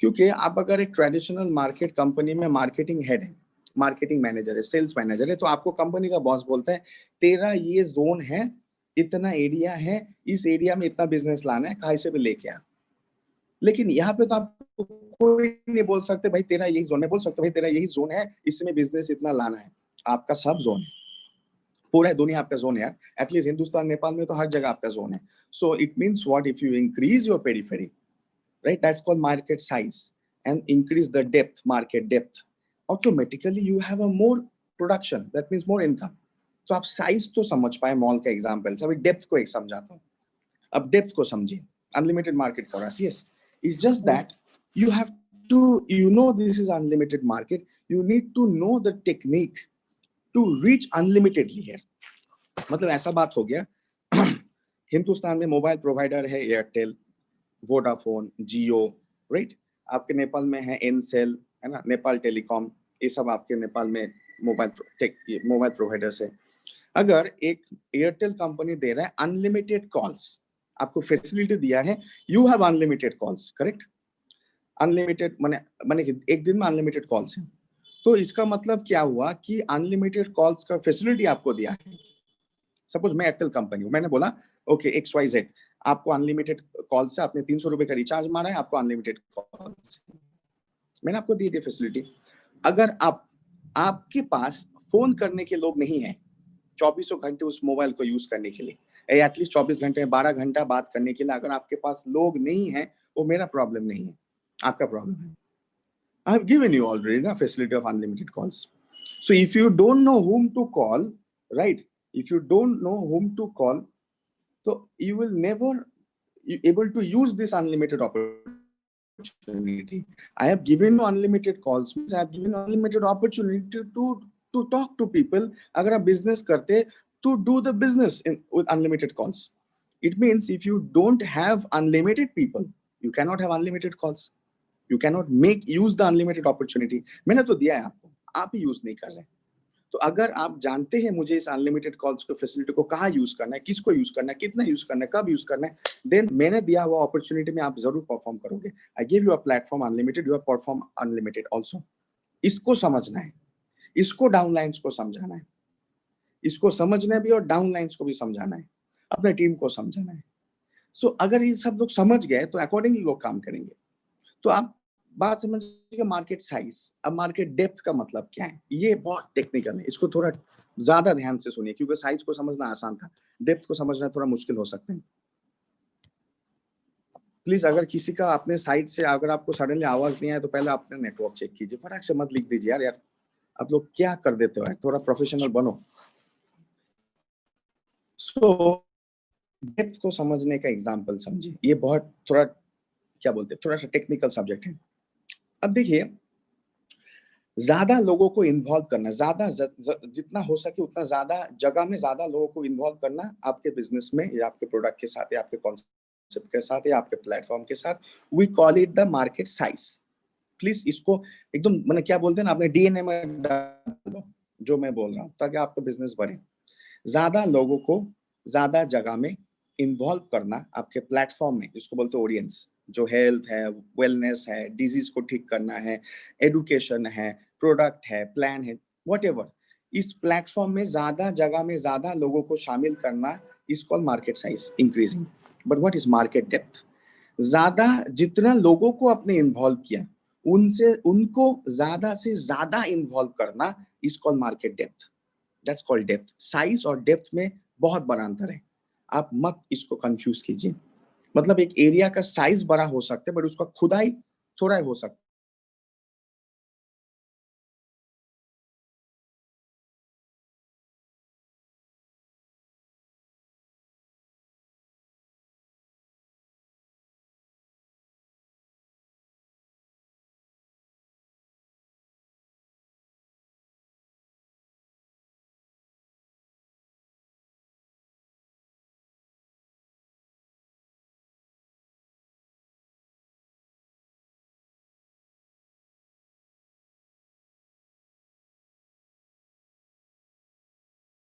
S2: क्योंकि आप अगर एक ट्रेडिशनल मार्केट कंपनी में मार्केटिंग हेड है, मार्केटिंग मैनेजर है, सेल्स मैनेजर है, तो आपको कंपनी का बॉस बोलता है तेरा ये जोन है, इतना एरिया है, इस एरिया में इतना बिजनेस लाना है, कहीं से भी लेके आ। लेकिन यहाँ पे तो आपको कोई नहीं बोल सकते भाई तेरा यही जोन है, बोल सकते भाई तेरा यही जोन है, इसमें बिजनेस इतना लाना है। आपका सब जोन है, पूरा दुनिया आपका जोन है यार, एटलीस्ट हिंदुस्तान नेपाल में तो हर जगह आपका जोन है। सो it means what, if you increase your periphery, right, that's called market size, and increase the depth, market depth, automatically you have a more production, that means more income. तो आप size तो समझ पाए mall का example से, अभी depth को एक समझाता हूँ। अब डेप्थ को समझिए। Unlimited market for us, yes, it's just that you have to, you know, this is unlimited market, you need to know the technique to reach unlimitedly here. मतलब ऐसा बात हो गया हिंदुस्तान में मोबाइल प्रोवाइडर है एयरटेल, वोडाफोन, जियो, right? आपके नेपाल में है एनसेल, है ना, नेपाल टेलीकॉम, ये सब आपके नेपाल में मोबाइल प्रोवाइडर्स है। अगर एक एयरटेल कंपनी दे रहा है अनलिमिटेड कॉल्स, आपको फैसिलिटी दिया है, you have unlimited calls, correct? Unlimited माने एक दिन में अनलिमिटेड कॉल्स है, तो इसका मतलब क्या हुआ कि अनलिमिटेड कॉल्स का फैसिलिटी आपको दिया है। सपोज मैं एयरटेल कंपनी हूँ, मैंने बोला ओके XYZ, आपको अनलिमिटेड कॉल से, आपने 300 रुपए का रिचार्ज मारा है, आपको अनलिमिटेड कॉल, मैंने आपको दी थी फैसिलिटी। अगर आपके पास फोन करने के लोग नहीं है 24 घंटे उस मोबाइल को यूज करने के लिए, एटलीस्ट 24 घंटे 12 घंटा बात करने के लिए अगर आपके पास लोग नहीं है, वो मेरा प्रॉब्लम नहीं है, आपका प्रॉब्लम है। I have given you already the facility of unlimited calls. So if you don't know whom to call, right, if you don't know whom to call, so you will never able to use this unlimited opportunity. I have given you unlimited calls, means I have given unlimited opportunity to talk to people. अगर आप business करते to do the business with unlimited calls. It means if you don't have unlimited people, you cannot have unlimited calls. You cannot use the unlimited opportunity. मैंने तो दिया है आपको, आप ही use नहीं कर रहे। तो अगर आप जानते हैं मुझे इस अनलिमिटेड कॉल्स को फैसिलिटी को कहाँ यूज करना है, किसको यूज करना है, कितना यूज करना है, कब यूज करना है, देन मैंने दिया हुआ अपॉर्चुनिटी में आप जरूर परफॉर्म करोगे। I give you a platform unlimited, you are perform unlimited also. इसको समझना है, इसको डाउनलाइंस को समझाना है, इसको समझना भी और डाउनलाइंस को भी समझाना है, अपने टीम को समझाना है। सो अगर ये सब लोग समझ गए तो अकॉर्डिंगली लोग काम करेंगे। तो आप बात समझिए मार्केट साइज। अब मार्केट डेप्थ का मतलब क्या है, ये बहुत टेक्निकल है, इसको थोड़ा ज्यादा ध्यान से सुनिए, क्योंकि साइज को समझना आसान था, डेप्थ को समझना थोड़ा मुश्किल हो सकता है। प्लीज अगर किसी का अपने साइड से अगर आपको सडनली आवाज नहीं आए तो पहले अपने नेटवर्क चेक कीजिए, फटाक से मत लिख दीजिए यार आप लोग क्या कर देते हो, थोड़ा प्रोफेशनल बनो। तो डेप्थ को समझने का एग्जांपल समझिए, ये बहुत थोड़ा क्या बोलते हैं, थोड़ा सा टेक्निकल सब्जेक्ट है। अब देखिए, ज्यादा लोगों को इन्वॉल्व करना, ज्यादा जितना हो सके उतना ज्यादा जगह में ज्यादा लोगों को इन्वॉल्व करना आपके बिजनेस में या आपके प्रोडक्ट के साथ या आपके कॉन्सेप्ट के साथ या आपके प्लेटफॉर्म के साथ, we call it the market size. Please इसको एकदम मैंने क्या बोलते हैं ना, आपने डीएनए में डाल दो जो मैं बोल रहा हूँ, ताकि आपका बिजनेस बढ़े। ज्यादा लोगों को ज्यादा जगह में इन्वॉल्व करना आपके प्लेटफॉर्म में, जिसको बोलते हैं ऑडियंस, जो हेल्थ है, वेलनेस है, डिजीज को ठीक करना है, एडुकेशन है, प्रोडक्ट है, प्लान है, व्हाटएवर, इस प्लेटफॉर्म में ज्यादा जगह में ज्यादा लोगों को शामिल करना is called market size increasing. But what is market depth? ज्यादा जितना लोगों को आपने इन्वॉल्व किया, उनसे उनको ज्यादा से ज्यादा इन्वॉल्व करना is called market depth. That's called depth. Size और डेप्थ में बहुत बड़ा अंतर है, आप मत इसको कंफ्यूज कीजिए। मतलब एक एरिया का साइज बड़ा हो सकता है, बट उसका खुदाई थोड़ा ही हो सकता है।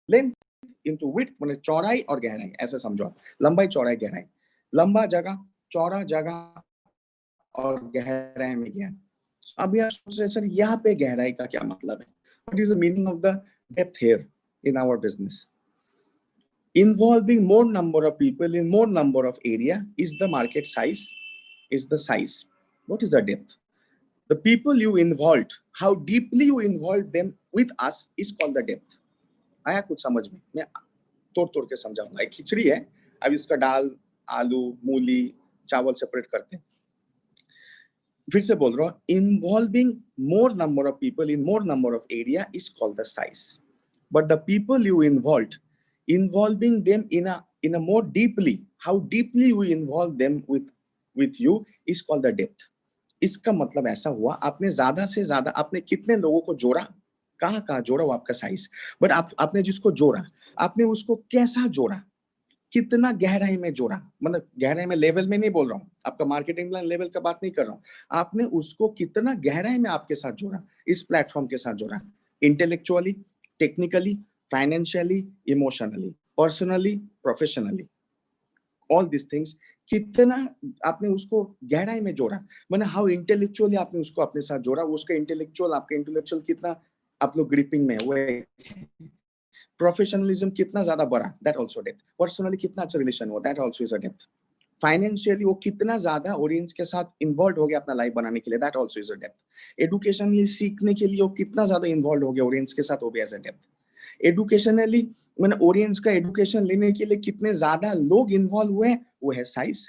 S2: लेंथ इंटू विड्थ, मतलब चौड़ाई और गहराई, ऐसे समझो आप। लंबाई, चौड़ाई, गहराई। लंबा जगह, चौड़ा जगह और गहराई में गया। अभी आप सोच रहे सर यहाँ पे गहराई का क्या मतलब है? What is the meaning of the depth here in our business? Involving more number of people in more number of area is the market size, is the size. What is the depth? The people you involved, how deeply you involved them with us is called the depth. आया कुछ समझ में? मैं तोड़ तोड़ के समझाऊंगा। एक खिचड़ी है, अब इसका दाल, आलू, मूली, चावल सेपरेट करते हैं। फिर से बोल रहा हूँ, involving more number of people in more number of area is called the size, but the people you involve, involving them in a more deeply, how deeply we involve them with you is called the depth. इसका मतलब ऐसा हुआ, आपने ज्यादा से ज्यादा, आपने कितने लोगों को जोड़ा, कहाँ जोड़ा, वो आपका साइज। बट आपने जिसको जोड़ा, आपने उसको कैसा जोड़ा, कितना गहराई में जोड़ा, मतलब गहराई में लेवल में नहीं बोल रहा हूँ, आपका मार्केटिंग लेवल का बात नहीं कर रहा हूँ, आपने उसको कितना गहराई में आपके साथ जोड़ा, इस प्लेटफॉर्म के साथ जोड़ा, intellectually, technically, financially, emotionally, personally, professionally, all this things, कितना आपने उसको गहराई में जोड़ा, मतलब हाउ इंटेलेक्चुअली आपने उसको अपने साथ जोड़ा, उसका इंटेलेक्चुअल, आपका इंटेलेक्चुअल कितना आप लोग ग्रिपिंग में हुए, प्रोफेशनलिज्म कितना ज्यादा बढ़ा, दैट आल्सो डेप्थ। पर्सनली कितना अच्छा रिलेशन हुआ, that also is a depth. Financially वो कितना ज्यादा ऑडियंस के साथ इन्वॉल्व हो गया अपना लाइफ बनाने के लिए, that also is a depth. Educationally सीखने के लिए वो कितना ज्यादा इन्वॉल्व हो गया ऑडियंस के साथ, वो भी एज अ डेप्थ। एडुकेशनली मैंने ऑडियंस का एडुकेशन लेने के लिए कितने ज्यादा लोग इन्वॉल्व हुए, वो है साइज।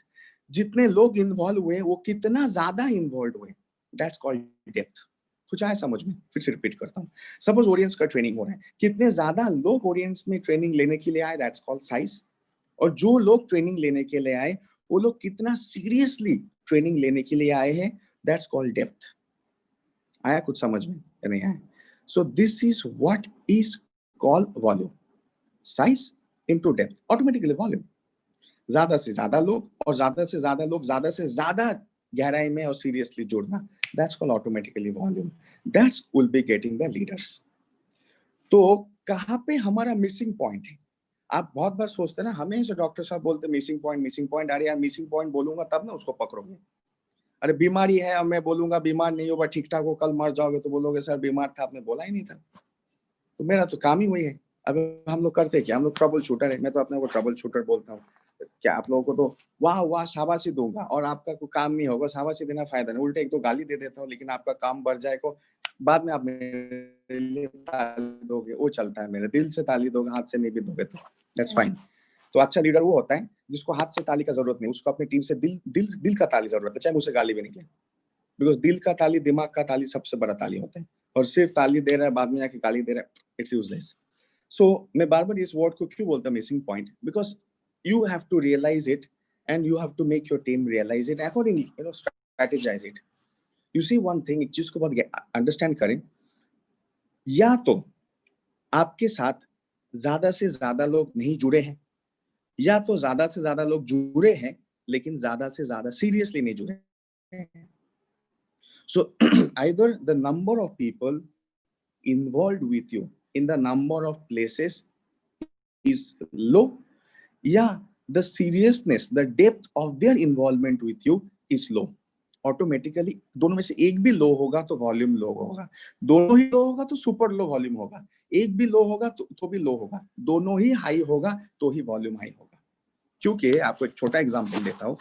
S2: जितने लोग इन्वॉल्व हुए, वो कितना ज्यादा इन्वॉल्व हुए, दैट्स कॉल्ड डेप्थ। कुछ आया समझ में? फिर से रिपीट करता हूँ। सपोज ऑडियंस का ट्रेनिंग हो रहा है, कितने ज्यादा लोग ऑडियंस में ट्रेनिंग लेने के लिए आए, दैट्स कॉल्ड साइज। और जो लोग ट्रेनिंग लेने के लिए आए, वो लोग कितना सीरियसली ट्रेनिंग लेने के लिए आए हैं, दैट्स कॉल्ड डेप्थ। आया कुछ समझ में या नहीं आया? सो this is what is called volume. Size into depth, automatically volume. ज्यादा से ज्यादा लोग और ज्यादा से ज्यादा लोग ज्यादा से ज्यादा गहराई में और सीरियसली जुड़ना, that's called automatically volume. That's will be getting the leaders. तो कहाँ पे हमारा मिसिंग पॉइंट है? आप बहुत बार सोचते हैं ना, हमेशा डॉक्टर साहब बोलते मिसिंग पॉइंट। अरे यार मिसिंग पॉइंट बोलूंगा तब ना उसको पकड़ोगे। अरे बीमारी है, अब मैं बोलूंगा बीमार नहीं हो, ठीक ठाक हो, कल मर जाओगे, तो बोलोगे सर बीमार था, आपने बोला ही नहीं था। तो मेरा तो काम ही वही है। अब हम लोग करते क्या, हम लोग ट्रबल शूटर है, मैं तो अपने को ट्रबल शूटर बोलता हूँ। क्या आप लोगों को तो वाह वाह शाबाशी दूंगा, और आपका कोई काम नहीं होगा, शाबाशी देना फायदा नहीं, उल्टे एक तो गाली दे देता हूँ, लेकिन आपका काम बढ़ जाएगा, बाद में आप मेरे लिए ताली दोगे, वो चलता है, मेरे दिल से ताली दोगे, हाथ से नहीं भी दोगे तो दैट्स फाइन। तो अच्छा लीडर वो होता है जिसको हाथ से ताली का जरूरत नहीं, उसको अपनी टीम से दिल का ताली जरूरत है, चाहे मुझसे गाली भी निकले। बिकॉज दिल का ताली, दिमाग का ताली सबसे बड़ा ताली होता है, और सिर्फ ताली दे रहा है बाद में आके गाली दे रहा है, इट्स यूजलेस। So मैं बार बार इस वर्ड को क्यों बोलता हूँ missing point, because you have to realise it and you have to make your team realise it accordingly, you know, strategise it. You see one thing, एक चीज को बहुत अंडरस्टैंड करें, या तो आपके साथ ज्यादा से ज्यादा लोग नहीं जुड़े हैं, या तो ज्यादा से ज्यादा लोग जुड़े हैं लेकिन ज्यादा से ज्यादा सीरियसली नहीं जुड़े हैं. So either the number of people involved with you in the number of places is low, yeah, the seriousness, the depth of their involvement with you is low. Automatically दोनों में से एक भी लो होगा तो वॉल्यूम लो होगा, दोनों ही लो होगा तो सुपर लो वॉल्यूम होगा, एक भी लो होगा तो भी लो होगा, दोनों ही हाई होगा तो ही वॉल्यूम हाई होगा. क्योंकि आपको एक छोटा एग्जांपल देता हूं.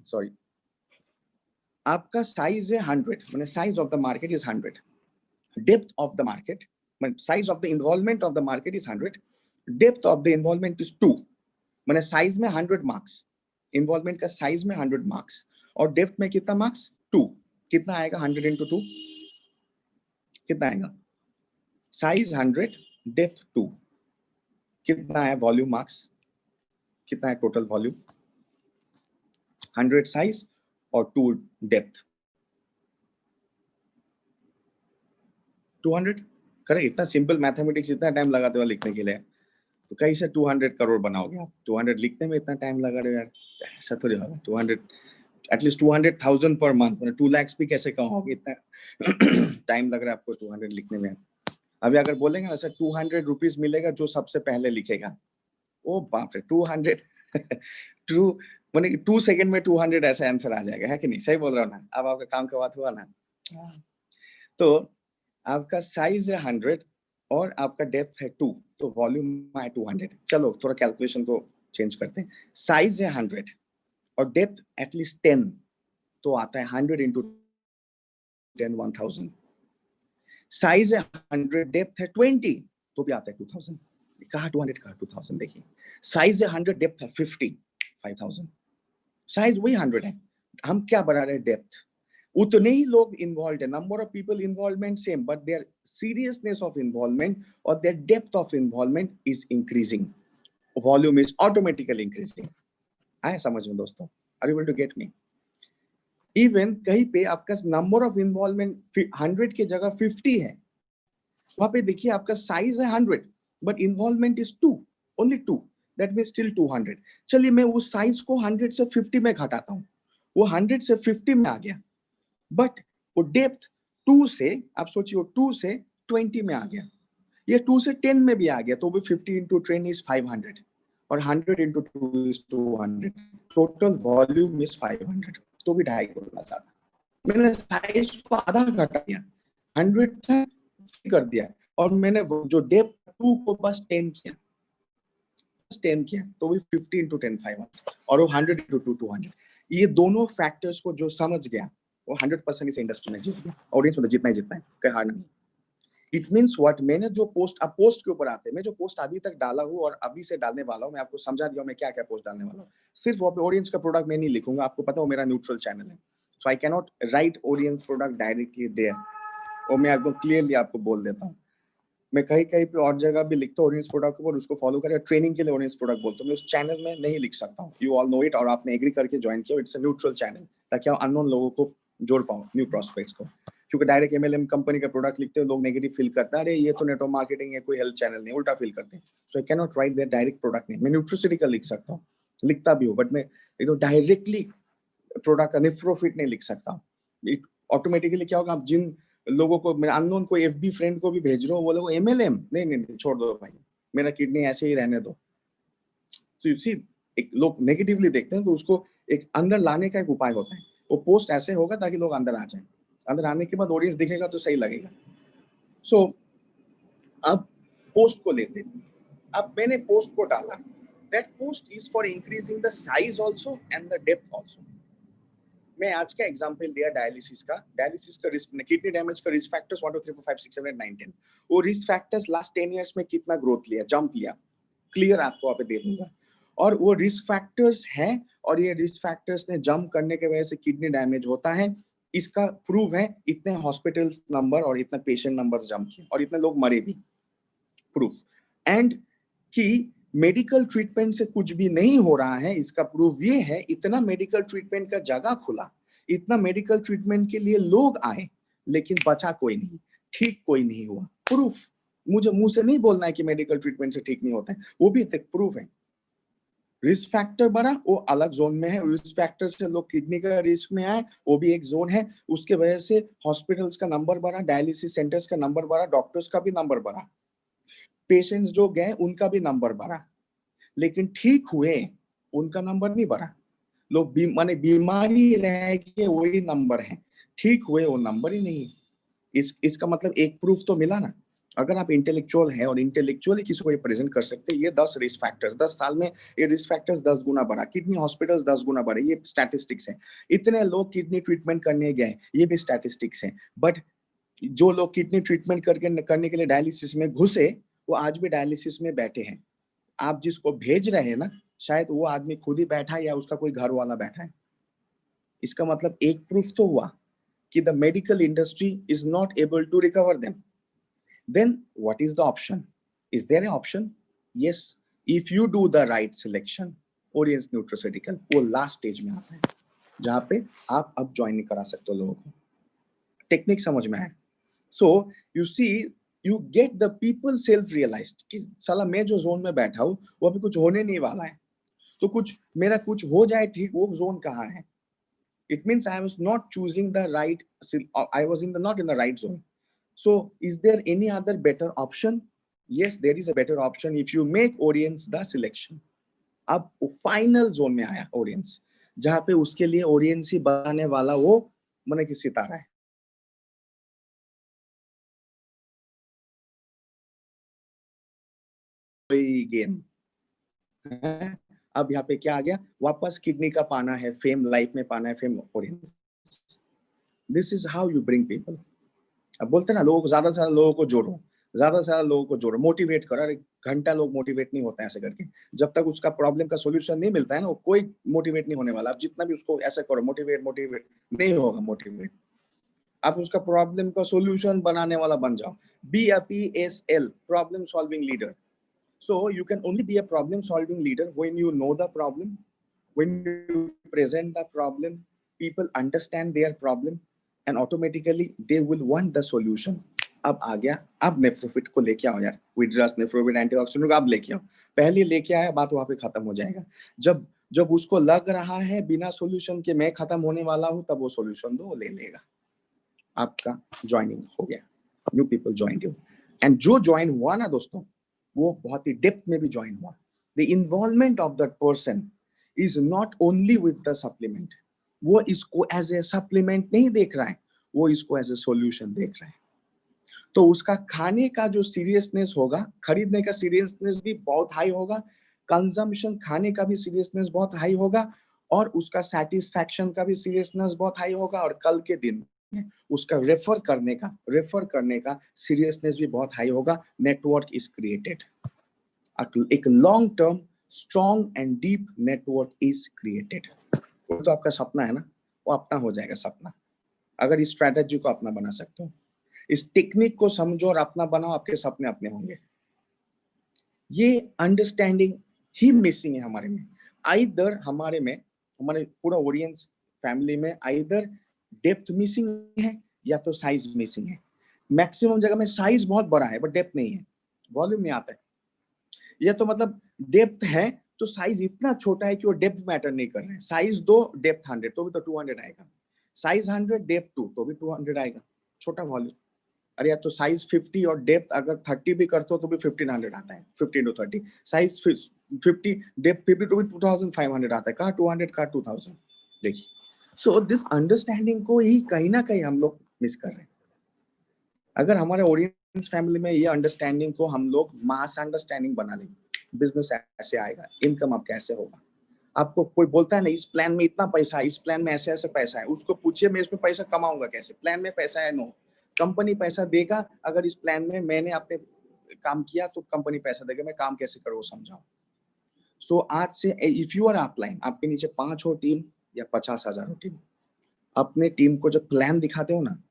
S2: सॉरी, आपका साइज है 100, मैंने size of the market is 100, depth of the market, size of the involvement of the market is 100, depth of the involvement is 2. मैंने साइज में 100 मार्क्स, इन्वॉल्वमेंट का साइज में 100 मार्क्स, और डेप्थ में कितना मार्क्स 2. कितना आएगा 100 into 2, कितना आएगा? साइज 100, डेप्थ 2, कितना है वॉल्यूम मार्क्स, कितना है टोटल वॉल्यूम? 100 साइज और 2 डेप्थ, 200. करें इतना सिंपल मैथमेटिक्स, इतना टाइम लगाते हो लिखने के लिए, तो कहीं से 200 करोड़ बनाओगे आप? 200 लिखने में इतना टाइम लगा रहे हो यार, ऐसा थोड़ी होगा. 200 एटलीस्ट 200,000 पर मंथ, 2 lakhs भी कैसे कमाओगे? इतना टाइम लग रहा है आपको 200 लिखने में. अभी अगर बोलेंगे ना सर 200 रुपीज मिलेगा जो सबसे पहले लिखेगा, ओ बाप रे, 200 2 माने 2 सेकंड में 200 ऐसा आंसर आ जाएगा, है कि नहीं? सही बोल रहा हूँ ना? अब आपका काम का बात हुआ ना. तो आपका साइज है 100 और आपका डेप्थ है 2, तो वॉल्यूम है 200. चलो थोड़ा कैलकुलेशन को चेंज करते हैं. साइज है 100 और डेप्थ एटलीस्ट 10, तो आता है 100 into 10 1000. साइज है 100, डेप्थ है 20, तो भी आता है 2000. कहा 200, कहा 2000. देखिए साइज है 100, डेप्थ है 50, 5000. साइज वही 100 है, हम क्या बढ़ा रहे हैं? डेप्थ. उतने ही लोग इन्वॉल्व है, number of people involvement same, but their seriousness of involvement और their depth of involvement is increasing, volume is automatically increasing. आया समझ में दोस्तों? Are you able to get me? Even कहीं पे आपका नंबर ऑफ इन्वॉल्वमेंट 100 की जगह 50 है, वहां पे देखिए आपका साइज है 100 but involvement is 2, only 2, that means still 200. चलिए मैं उस साइज को 100 से 50 में घटाता हूं, वो 100 से 50 में आ गया, बट वो डेप्थ 2 से, आप सोचिए 2 से 20 में आ गया, ये 2 से 10 में भी आ गया, तो भी 50 into 10 is 500 और 100 into 2 is 200, total volume is 500, तो भी 2.5 गुना ज्यादा. मैंने साइज को आधा घटा दिया, 100 था कर दिया, और मैंने जो डेप्थ 2 को बस 10 किया, तो भी 50 into 10 500 और वो 100 into 2 200. ये दोनों फैक्टर्स को जो समझ गया वो 100% इस इंडस्ट्री में जीत गया. ऑडियंस में जितना ही जितना है, कहीं हार नहीं. इट मीन्स व्हाट, मैंने जो पोस्ट, अब पोस्ट के ऊपर आते हैं, मैं जो पोस्ट अभी तक डाला हूँ और अभी से डालने वाला हूँ, मैं आपको समझा दिया मैं क्या क्या पोस्ट डालने वाला हूँ. सिर्फ वहाँ पे ऑडियंस का प्रोडक्ट मैं नहीं लिखूंगा, आपको पता हो मेरा न्यूट्रल चैनल है, so I can not write audience product directly there, और मैं आपको क्लियरली आपको बोल देता हूँ. मैं कहीं कहीं पे और जगह भी लिखता हूँ ऑडियंस प्रोडक्ट के ऊपर, उसको फॉलो करें, ट्रेनिंग के लिए ऑडियंस प्रोडक्ट बोलता हूँ, मैं उस चैनल में नहीं लिख सकता हूँ. यू ऑल नो इट, और आपने एग्री करके ज्वाइन किया. इट्स अ न्यूट्रल चैनल, ताकि आप अननोन लोगों को जोड़ पाऊँ, न्यू प्रोस्पेक्ट्स को. क्योंकि डायरेक्ट एमएलएम कंपनी का प्रोडक्ट लिखते हैं, लोग नेगेटिव फील करते हैं, अरे ये तो नेटवर्क मार्केटिंग है, कोई हेल्थ चैनल नहीं, उल्टा फील करते हैं. So I can not write their direct product नहीं. मैं न्यूट्रिसिटी का लिख सकता हूँ, लिखता भी हूँ, बट मैं एकदम डायरेक्टली प्रोडक्ट का नेफ्रोफिट नहीं लिख सकता हूँ. ऑटोमेटिकली क्या होगा, आप जिन लोगों को, मैं अननोन कोई एफबी फ्रेंड को भी भेज रहा हूँ, वो लोग एमएलएम नहीं छोड़ दो भाई, मेरा किडनी ऐसे ही रहने दो. तो यू सी, एक लोग नेगेटिवली देखते हैं, तो उसको एक अंदर लाने का एक उपाय होता है. वो पोस्ट ऐसे होगा ताकि लोग अंदर आ जाए, अंदर आने के बाद ऑडियंस दिखेगा तो सही लगेगा. सो अब पोस्ट को लेते हैं. अब मैंने पोस्ट को डाला, that post is for increasing the size also and the depth also. मैं आज का एग्जांपल दिया डायलिसिस का रिस्क, किडनी डैमेज का रिस्क फैक्टर्स 1 2 3 4 5 6 7 8 9 10. वो रिस्क फैक्टर्स लास्ट 10 इयर्स में कितना ग्रोथ लिया, जंप लिया, क्लियर आपको वहाँ पे दे दूंगा. और वो रिस्क फैक्टर्स हैं, और ये रिस्क फैक्टर्स ने जंप करने के वजह से किडनी डैमेज होता है. इसका प्रूव है, इतने हॉस्पिटल्स नंबर और इतने पेशेंट नंबर्स जंप किए और इतने लोग मरे भी. प्रूफ। एंड कि मेडिकल ट्रीटमेंट से कुछ भी नहीं हो रहा है, इसका प्रूफ ये है, इतना मेडिकल ट्रीटमेंट का जगह खुला, इतना मेडिकल ट्रीटमेंट के लिए लोग आए, लेकिन बचा कोई नहीं, ठीक कोई नहीं हुआ। प्रूफ, मुझे मुंह से नहीं बोलना है कि मेडिकल ट्रीटमेंट से ठीक नहीं होता है, वो भी एक प्रूफ है। रिस्क फैक्टर बढ़ा, वो अलग जोन में है। रिस्क फैक्टर से लोग किडनी का रिस्क में आए, वो भी एक जोन है। उसके वजह से हॉस्पिटल्स का नंबर बढ़ा, डायलिसिस सेंटर्स का नंबर बढ़ा, डॉक्टर्स का भी नंबर बढ़ा, पेशेंट्स जो गए उनका भी नंबर बढ़ा, लेकिन ठीक हुए उनका नंबर नहीं बढ़ा। लोग माने बीमारी रह गए वही नंबर है, ठीक हुए वो नंबर ही नहीं है। इसका मतलब एक प्रूफ तो मिला ना। अगर आप इंटेलेक्चुअल हैं और इंटेलेक्चुअली किसी को ये प्रेजेंट कर सकते हैं, ये 10 रिस्क फैक्टर्स, 10 साल में ये रिस्क फैक्टर्स 10 गुना बढ़ा, किडनी हॉस्पिटल्स 10 गुना बढ़े, ये स्टैटिस्टिक्स है। इतने लोग किडनी ट्रीटमेंट करने गए, ये भी स्टैटिस्टिक्स है। बट जो लोग किडनी ट्रीटमेंट करने के लिए डायलिसिस में घुसे, वो आज भी डायलिसिस में बैठे हैं। आप जिसको भेज रहे हैं ना, शायद वो आदमी खुद ही बैठा है या उसका कोई घर वाला बैठा है। इसका मतलब एक प्रूफ तो हुआ कि the medical industry is not able to recover them. Then what is the option? Is there an option? Yes, if you do the right selection. Oriens nutraceutical वो लास्ट स्टेज में आता है, जहां पे आप अब ज्वाइन करा सकते हो लोगों को। टेक्निक समझ में आए? So you see, you get the people self realised कि साला मैं जो जोन में बैठा हूं वो अभी कुछ होने नहीं वाला है, तो कुछ मेरा कुछ हो जाए ठीक, वो जोन कहाँ है? It means I was not choosing the right, I was not in the right zone. So is there any other better option? Yes, there is a better option if you make Orience the selection. अब final zone में आया Orience, जहां पे उसके लिए Orience ही बनाने वाला वो माने कि सितारा है। गेम अब यहाँ पे क्या आ गया, वापस किडनी का पाना है, फेम लाइफ में पाना है, fame Orience। This is how you bring people. अब बोलते ना, लोगों को ज्यादा से ज्यादा लोगों को जोड़ो, ज्यादा से ज्यादा लोगों को जोड़ो, मोटिवेट करो। अरे घंटा लोग मोटिवेट नहीं होता है ऐसे करके, जब तक उसका प्रॉब्लम का सॉल्यूशन नहीं मिलता है ना, कोई मोटिवेट नहीं होने वाला। आप जितना भी उसको ऐसा करो, मोटिवेट मोटिवेट नहीं होगा मोटिवेट। आप उसका प्रॉब्लम का सॉल्यूशन बनाने वाला बन जाओ। Be a PSL, problem solving leader. So you can only be a problem solving leader when you know the problem, when you present the problem, people understand their problem and automatically they will want the solution। अब आ गया, अब नेफ्रोफिट को लेके आओ यार, विड्रास नेफ्रोफिट antioxidant को अब लेके आओ। पहले लेके आया, बात वहां पे खत्म हो जाएगा। जब जब उसको लग रहा है बिना सॉल्यूशन के मैं खत्म होने वाला हूं, तब वो सॉल्यूशन दो, वो ले लेगा। आपका ज्वाइनिंग हो गया, new people join you. And जो ज्वाइन हुआ ना दोस्तों, वो बहुत ही डेप्थ में भी ज्वाइन हुआ। The involvement of that person is not only with the supplement, वो इसको एज ए सप्लीमेंट नहीं देख रहा है, वो इसको एज ए सॉल्यूशन देख रहा है। तो उसका खाने का जो सीरियसनेस होगा, खरीदने का सीरियसनेस भी बहुत हाई होगा, कंजम्पशन खाने का भी सीरियसनेस बहुत हाई होगा, और उसका सेटिस्फैक्शन का भी सीरियसनेस बहुत हाई होगा, और कल के दिन में उसका रेफर करने का सीरियसनेस भी बहुत हाई होगा। नेटवर्क इज क्रिएटेड, एक long term strong and deep network is created. वो तो आपका सपना है ना, वो अपना हो जाएगा सपना, अगर इस स्ट्रैटेजी को अपना बना सकते हो। इस टेक्निक को समझो और अपना बनाओ, आपके सपने अपने होंगे। ये अंडरस्टैंडिंग ही मिसिंग है हमारे में। आइदर हमारे पूरा ऑडियंस फैमिली में आइदर डेप्थ मिसिंग है या तो साइज मिसिंग है। मैक्सिमम जगह में साइज बहुत बड़ा है बट डेप्थ नहीं है, वॉल्यूम नहीं आता है। ये तो मतलब डेप्थ है तो साइज इतना छोटा है कि वो डेप्थ मैटर नहीं कर रहे हैं। साइज 2 डेप्थ 100 तो भी तो 200 आएगा, साइज 100 डेप्थ 2 तो भी 200 आएगा, छोटा वॉल्यूम। अरे यार तो साइज 50 और डेप्थ अगर 30 भी करते हो तो भी 1500 आता है, 15 to 30। साइज 50 डेप्थ 50 तो भी 2500 आता है, कहाँ 200 कहाँ 2000। देखिए, सो दिस अंडरस्टैंडिंग को ही कहीं ना कहीं हम लोग मिस कर रहे हैं। अगर हमारे ऑडियंस फैमिली में ये अंडरस्टैंडिंग को हम लोग मास अंडरस्टैंडिंग बना लें, बिजनेस ऐसे आएगा, इनकम आपका ऐसे होगा। आपको कोई बोलता है ना इस प्लान में इतना पैसा है, इस प्लान में ऐसे ऐसे पैसा है, उसको पूछिए मैं इसमें पैसा कमाऊंगा कैसे, प्लान में पैसा है? नो, कंपनी पैसा देगा। अगर इस प्लान में मैंने अपने काम किया तो कंपनी पैसा देगा, मैं काम कैसे करूँ समझाओ। सो आज से इफ यू आर अपलाइन, आपके नीचे 5 हो टीम या 50,000 हो टीम, अपने टीम को जब प्लान दिखाते हो ना,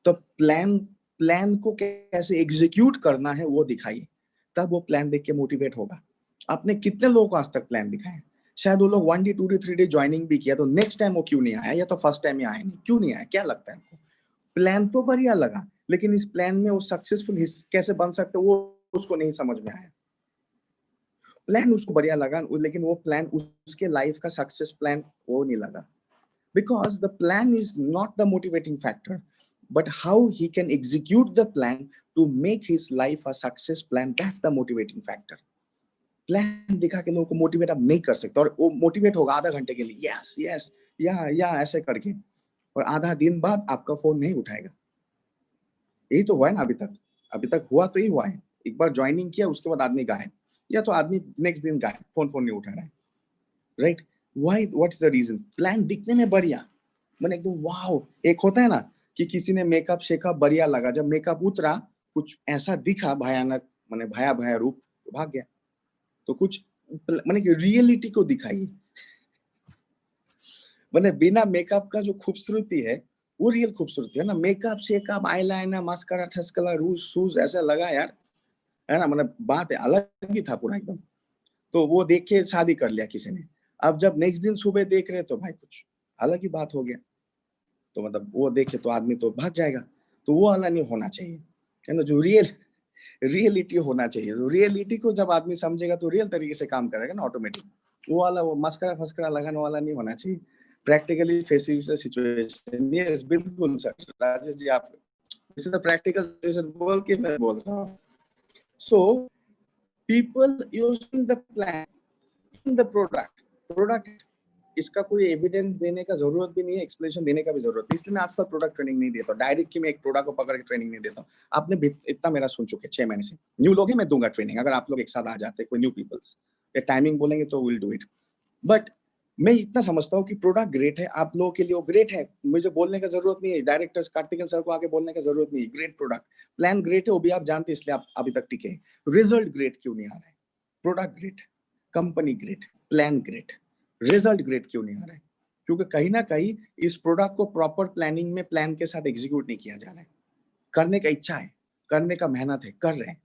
S2: तो प्लान को कैसे एग्जीक्यूट करना है वो दिखाइए। तब वो प्लान देख के मोटिवेट होगा। आपने कितने लोगों को आज तक प्लान दिखाया? शायद वो लोग 1 डे 2 डे 3 डे ज्वाइनिंग भी किया, तो नेक्स्ट टाइम वो क्यों नहीं आया, या तो फर्स्ट टाइम ही आया नहीं, क्यों नहीं आया? क्या लगता है आपको? प्लान तो बढ़िया लगा, लेकिन इस प्लान में वो सक्सेसफुल कैसे बन सकते वो उसको नहीं समझ में आया। प्लान उसको बढ़िया लगा, लेकिन वो प्लान उसके लाइफ का सक्सेस प्लान वो नहीं लगा। Because the plan is not the motivating factor, but how he can execute the plan to make his life a success plan, that's the motivating factor. Plan दिखा के लोगों को motivate आप नहीं कर सकते, और वो मोटिवेट होगा आधा घंटे के लिए, यस यस या ऐसे करके, और आधा दिन बाद आपका फोन नहीं उठाएगा। यही तो हुआ है ना अभी तक हुआ तो यही हुआ है। एक बार ज्वाइनिंग किया, उसके बाद आदमी गायब, या तो आदमी नेक्स्ट दिन गायब, फोन नहीं उठा रहा है, right? Why, what's the reason? Plan दिखने में बढ़िया, मैंने एकदम वाओ। एक होता है ना कि किसी ने मेकअप शेकअप बढ़िया लगा, जब मेकअप उतरा कुछ ऐसा दिखा भयानक, मैंने भया रूप, तो भाग गया। तो कुछ मैंने रियलिटी को दिखाई, मैंने बिना मेकअप का जो खूबसूरती है वो रियल खूबसूरती है ना। मेकअप शेकअप आईलाइनर मास्कारा ठस्कला रूज शूज ऐसा लगा यार, है ना, मतलब बात है अलग ही था पूरा एकदम। तो वो देख के शादी कर लिया किसी ने। अब जब नेक्स्ट दिन सुबह देख रहे तो भाई कुछ अलग ही बात हो गया। तो मतलब वो देखे तो आदमी तो भाग जाएगा। तो वो वाला नहीं होना चाहिए, है ना, जो रियलिटी होना चाहिए। तो रियलिटी को जब आदमी समझेगा तो रियल तरीके से काम करेगा ना ऑटोमेटिक। वो वाला वो मस्करा फस्करा लगाने वाला नहीं होना चाहिए। Practically facing the situation. Yes बिल्कुल सर, राजेश जी आप this is the practical situation बोल के मैं बोल रहा हूँ। So people using the plan, the product इसका कोई एविडेंस देने का जरूरत भी नहीं है, एक्सप्लेनेशन देने का भी जरूरत नहीं, इसलिए मैं आपका प्रोडक्ट ट्रेनिंग नहीं देता। डायरेक्ट की मैं एक प्रोडक्ट को पकड़ के ट्रेनिंग नहीं देता। आपने इतना मेरा सुन चुके 6 महीने से। न्यू लोग हैं, मैं दूंगा ट्रेनिंग, अगर आप लोग एक साथ आ जाते कोई न्यू पीपल्स, या टाइमिंग बोलेंगे तो विल डू इट। बट मैं इतना समझता हूँ कि प्रोडक्ट ग्रेट है, आप लोगों के लिए वो ग्रेट है, मुझे बोलने का जरूरत नहीं है, डायरेक्टर्स कार्तिकेन सर को आगे बोलने का जरूरत नहीं है। ग्रेट प्रोडक्ट, प्लान ग्रेट है, वो भी आप जानते हैं, इसलिए आप अभी तक टिके। रिजल्ट ग्रेट क्यों नहीं आ रहा है? Product great, company great, plan great, result great क्यों नहीं आ रहा है? क्योंकि कहीं ना कहीं इस प्रोडक्ट को प्रॉपर प्लानिंग में प्लान के साथ एग्जीक्यूट नहीं किया जा रहा है। करने का इच्छा है, करने का मेहनत है, कर रहे हैं,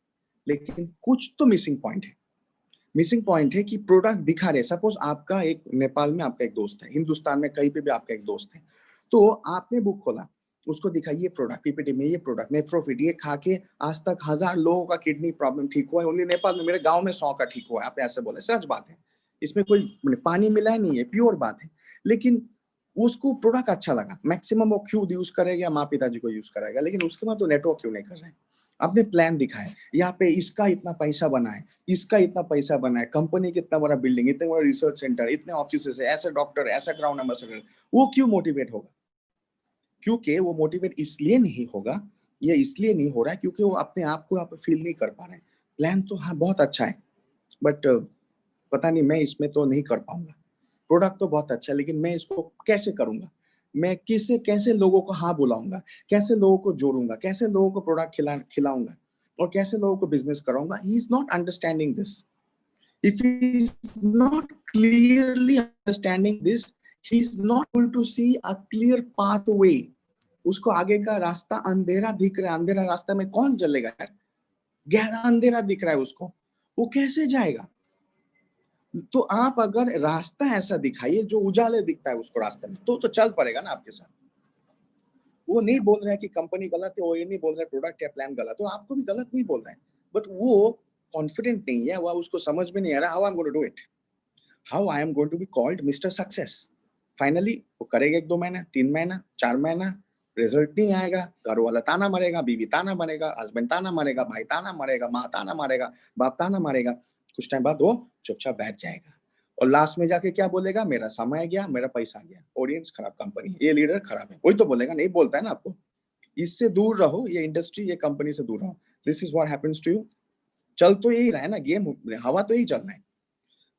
S2: लेकिन कुछ तो मिसिंग पॉइंट है। मिसिंग पॉइंट है कि प्रोडक्ट दिखा रहे, सपोज आपका एक नेपाल में आपका एक दोस्त है, हिंदुस्तान में कहीं पे भी आपका एक दोस्त है, तो आपने बुक खोला, उसको दिखा ये प्रोडक्ट, पीपीटी में ये प्रोडक्ट नेफ्रोफिट, ये खा के आज तक 1000 लोगों का किडनी प्रॉब्लम ठीक हुआ है, ओनली नेपाल में, मेरे गांव में 100 का ठीक हुआ है। आप ऐसे बोले, सच बात है, इसमें कोई पानी मिला नहीं है, प्योर बात है। लेकिन उसको प्रोडक्ट अच्छा लगा, मैक्सिमम वो क्यों यूज करेगा, माँ पिताजी को यूज कराएगा, लेकिन उसके बाद तो नेटवर्क क्यों नहीं कर रहे हैं? आपने प्लान दिखाया, यहाँ पे इसका इतना पैसा बना है, इसका इतना पैसा बना है, कंपनी कितना बड़ा बिल्डिंग, इतना बड़ा रिसर्च सेंटर, इतने ऑफिस है, ऐसे डॉक्टर, ऐसा ग्राउंड एम्बेसडर, वो क्यों मोटिवेट होगा? क्योंकि वो मोटिवेट इसलिए नहीं होगा, ये इसलिए नहीं हो रहा है क्योंकि वो अपने आप को आप फील नहीं कर पा रहे हैं। प्लान तो हाँ बहुत अच्छा है, बट पता नहीं मैं इसमें तो नहीं कर पाऊंगा। प्रोडक्ट तो बहुत अच्छा है, लेकिन मैं इसको कैसे करूंगा? मैं कैसे लोगों को हाँ बुलाऊंगा, कैसे लोगों को जोड़ूंगा, कैसे लोगों को प्रोडक्ट खिलाऊंगा, और कैसे लोगों को बिजनेस कराऊंगा? He is not understanding this. If he is not clearly understanding this, he is not able to see a clear pathway. उसको आगे का रास्ता अंधेरा दिख रहा है, अंधेरा रास्ता में कौन चलेगा यार? गहरा अंधेरा दिख रहा है उसको, वो कैसे जाएगा? तो आप अगर रास्ता ऐसा दिखाइए जो उजाले दिखता है उसको रास्ते में, तो चल पड़ेगा ना आपके साथ। वो नहीं बोल रहा है कि कंपनी गलत है, वो ये नहीं बोल रहा है प्रोडक्ट या प्लान गलत, तो आपको भी गलत नहीं बोल रहे हैं, बट वो कॉन्फिडेंट नहीं है, वो उसको समझ में नहीं आ रहा how I am going to do it, how I am going to be called mister success. Finally वो करेगा 1-2 महीना, 3 महीना, 4 महीना, रिजल्ट नहीं आएगा, घर वाला ताना मारेगा, बीवी ताना मारेगा, हस्बैंड ताना मारेगा, भाई ताना मारेगा, माँ ताना मारेगा, बाप ताना मारेगा। कुछ टाइम बाद वो चुपचाप बैठ जाएगा, और लास्ट में जाके क्या बोलेगा? मेरा समय गया, मेरा पैसा गया, ऑडियंस खराब, कंपनी, ये लीडर खराब है, वही तो बोलेगा, नहीं बोलता है ना आपको। इससे दूर रहो, ये इंडस्ट्री, ये कंपनी से दूर रहो। This is what happens to you. चल तो यही रहा है ना गेम, हवा तो यही चल रहा है।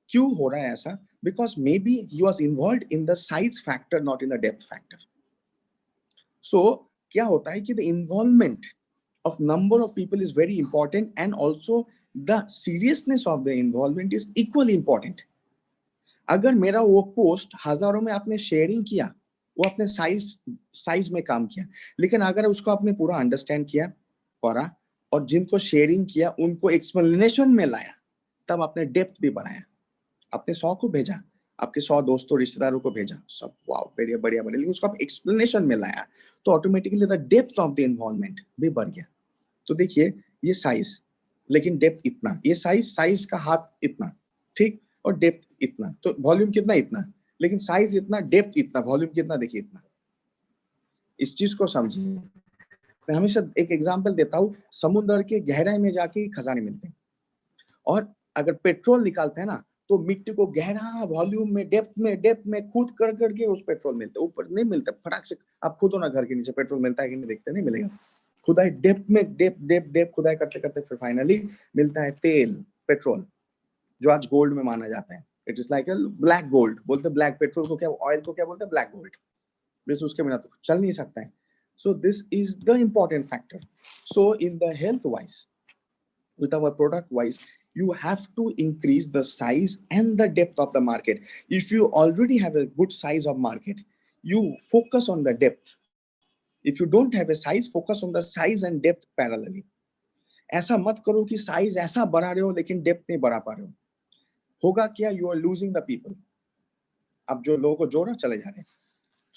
S2: क्यों हो रहा है ऐसा? Because maybe he was involve in the size factor, not in the depth factor. So क्या होता है कि the involvement of number of people is very important, and also the seriousness of the involvement is equally important. अगर मेरा वो post हजारों में आपने शेयरिंग किया, वो अपने साइज में काम किया, लेकिन अगर उसको आपने पूरा अंडरस्टैंड किया, पढ़ा, और जिनको शेयरिंग किया उनको एक्सप्लेनेशन में लाया, तब आपने डेप्थ भी बढ़ाया। आपने 100 को भेजा, आपके 100 दोस्तों रिश्तेदारों को भेजा, सब वाओ बढ़िया बढ़िया बढ़िया, लेकिन उसको आप एक्सप्लेनेशन में लाया तो automatically the depth of the involvement भी बढ़ गया। तो देखिए ये साइज, लेकिन डेप्थ इतना, ये साइज का हाथ इतना, ठीक, और डेप्थ इतना, तो वॉल्यूम कितना इतना, लेकिन साइज इतना, डेप्थ इतना, वॉल्यूम कितना, देखिए इतना। इस चीज को समझिए। मैं हमेशा एक एग्जांपल देता हूँ, समुद्र के गहराई में जाके खजाने मिलते हैं, और अगर पेट्रोल निकालते हैं ना तो मिट्टी को गहरा वॉल्यूम में डेप्थ में कूद कर करके उस पेट्रोल मिलता है, ऊपर नहीं मिलता फटाक से। आप खुद हो ना घर के नीचे पेट्रोल मिलता है कि नहीं, देखते नहीं मिलेगा, खुदाई डेप्थ में डेप्थ खुदाई करते करते फिर फाइनली मिलता है तेल, पेट्रोल, जो आज गोल्ड में माना जाता है। It is like black gold बोलते, ब्लैक पेट्रोल को क्या, ऑयल को क्या बोलते हैं, ब्लैक गोल्ड। बस उसके बिना तो चल नहीं सकता है। So this is the important factor. So in the health wise, with our product wise, you have to increase the size and the depth of the market. If you already have a good size of market, you focus on the depth. If you don't have a size, focus on the size and depth parallelly. ऐसा मत करो कि size ऐसा बढ़ा रहे हो लेकिन depth नहीं बढ़ा पा रहे हो। होगा क्या, you are losing the people. अब जो लोगों को जोड़ा चले जा रहे हैं।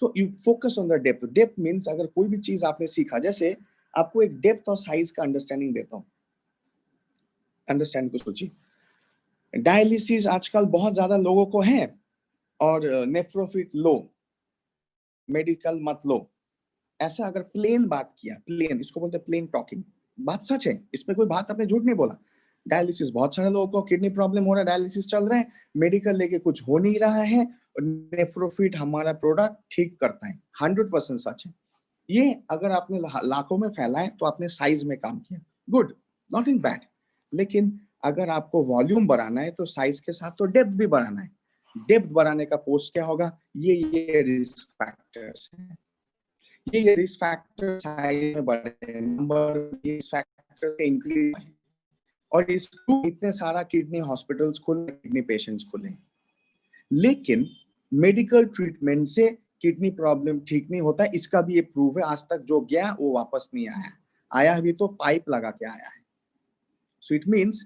S2: So you focus on the depth. Depth means अगर कोई भी चीज आपने सीखा, जैसे आपको एक डेप्थ और साइज का अंडरस्टैंडिंग देता हूँ, अंडरस्टैंड को सोचिए। डायलिसिस आजकल बहुत ज्यादा लोगों को है, और नेफ्रोफिट लो, मेडिकल मत लो। ऐसा अगर प्लेन बात किया, प्लेन, इसको बोलते हैं प्लेन टॉकिंग, बात सच है, इसमें कोई बात आपने झूठ नहीं बोला। डायलिसिस बहुत सारे लोगों को किडनी प्रॉब्लम हो रहा है, डायलिसिस चल रहा है, मेडिकल लेके कुछ हो नहीं रहा है, और नेफ्रोफिट हमारा प्रोडक्ट ठीक करता है, 100% सच है। ये अगर आपने लाखों में फैलाए तो आपने साइज में काम किया, गुड, नॉटिंग बैड। लेकिन अगर आपको वॉल्यूम बढ़ाना है तो साइज के साथ तो डेप्थ भी बढ़ाना है। डेप्थ बढ़ाने का पोस्ट क्या होगा, ये रिस्क फैक्टर्स हैं, ये रिस्क फैक्टर साइज में बढ़े, नंबर रिस्क फैक्टर इंक्रीज, और इसको इतने सारा किडनी हॉस्पिटल्स खुले, किडनी पेशेंट्स खुले, लेकिन मेडिकल ट्रीटमेंट से किडनी प्रॉब्लम ठीक नहीं होता। इसका भी ये प्रूफ है, आज तक जो गया वो वापस नहीं आया, आया भी तो पाइप लगा के आया है। सो इट मींस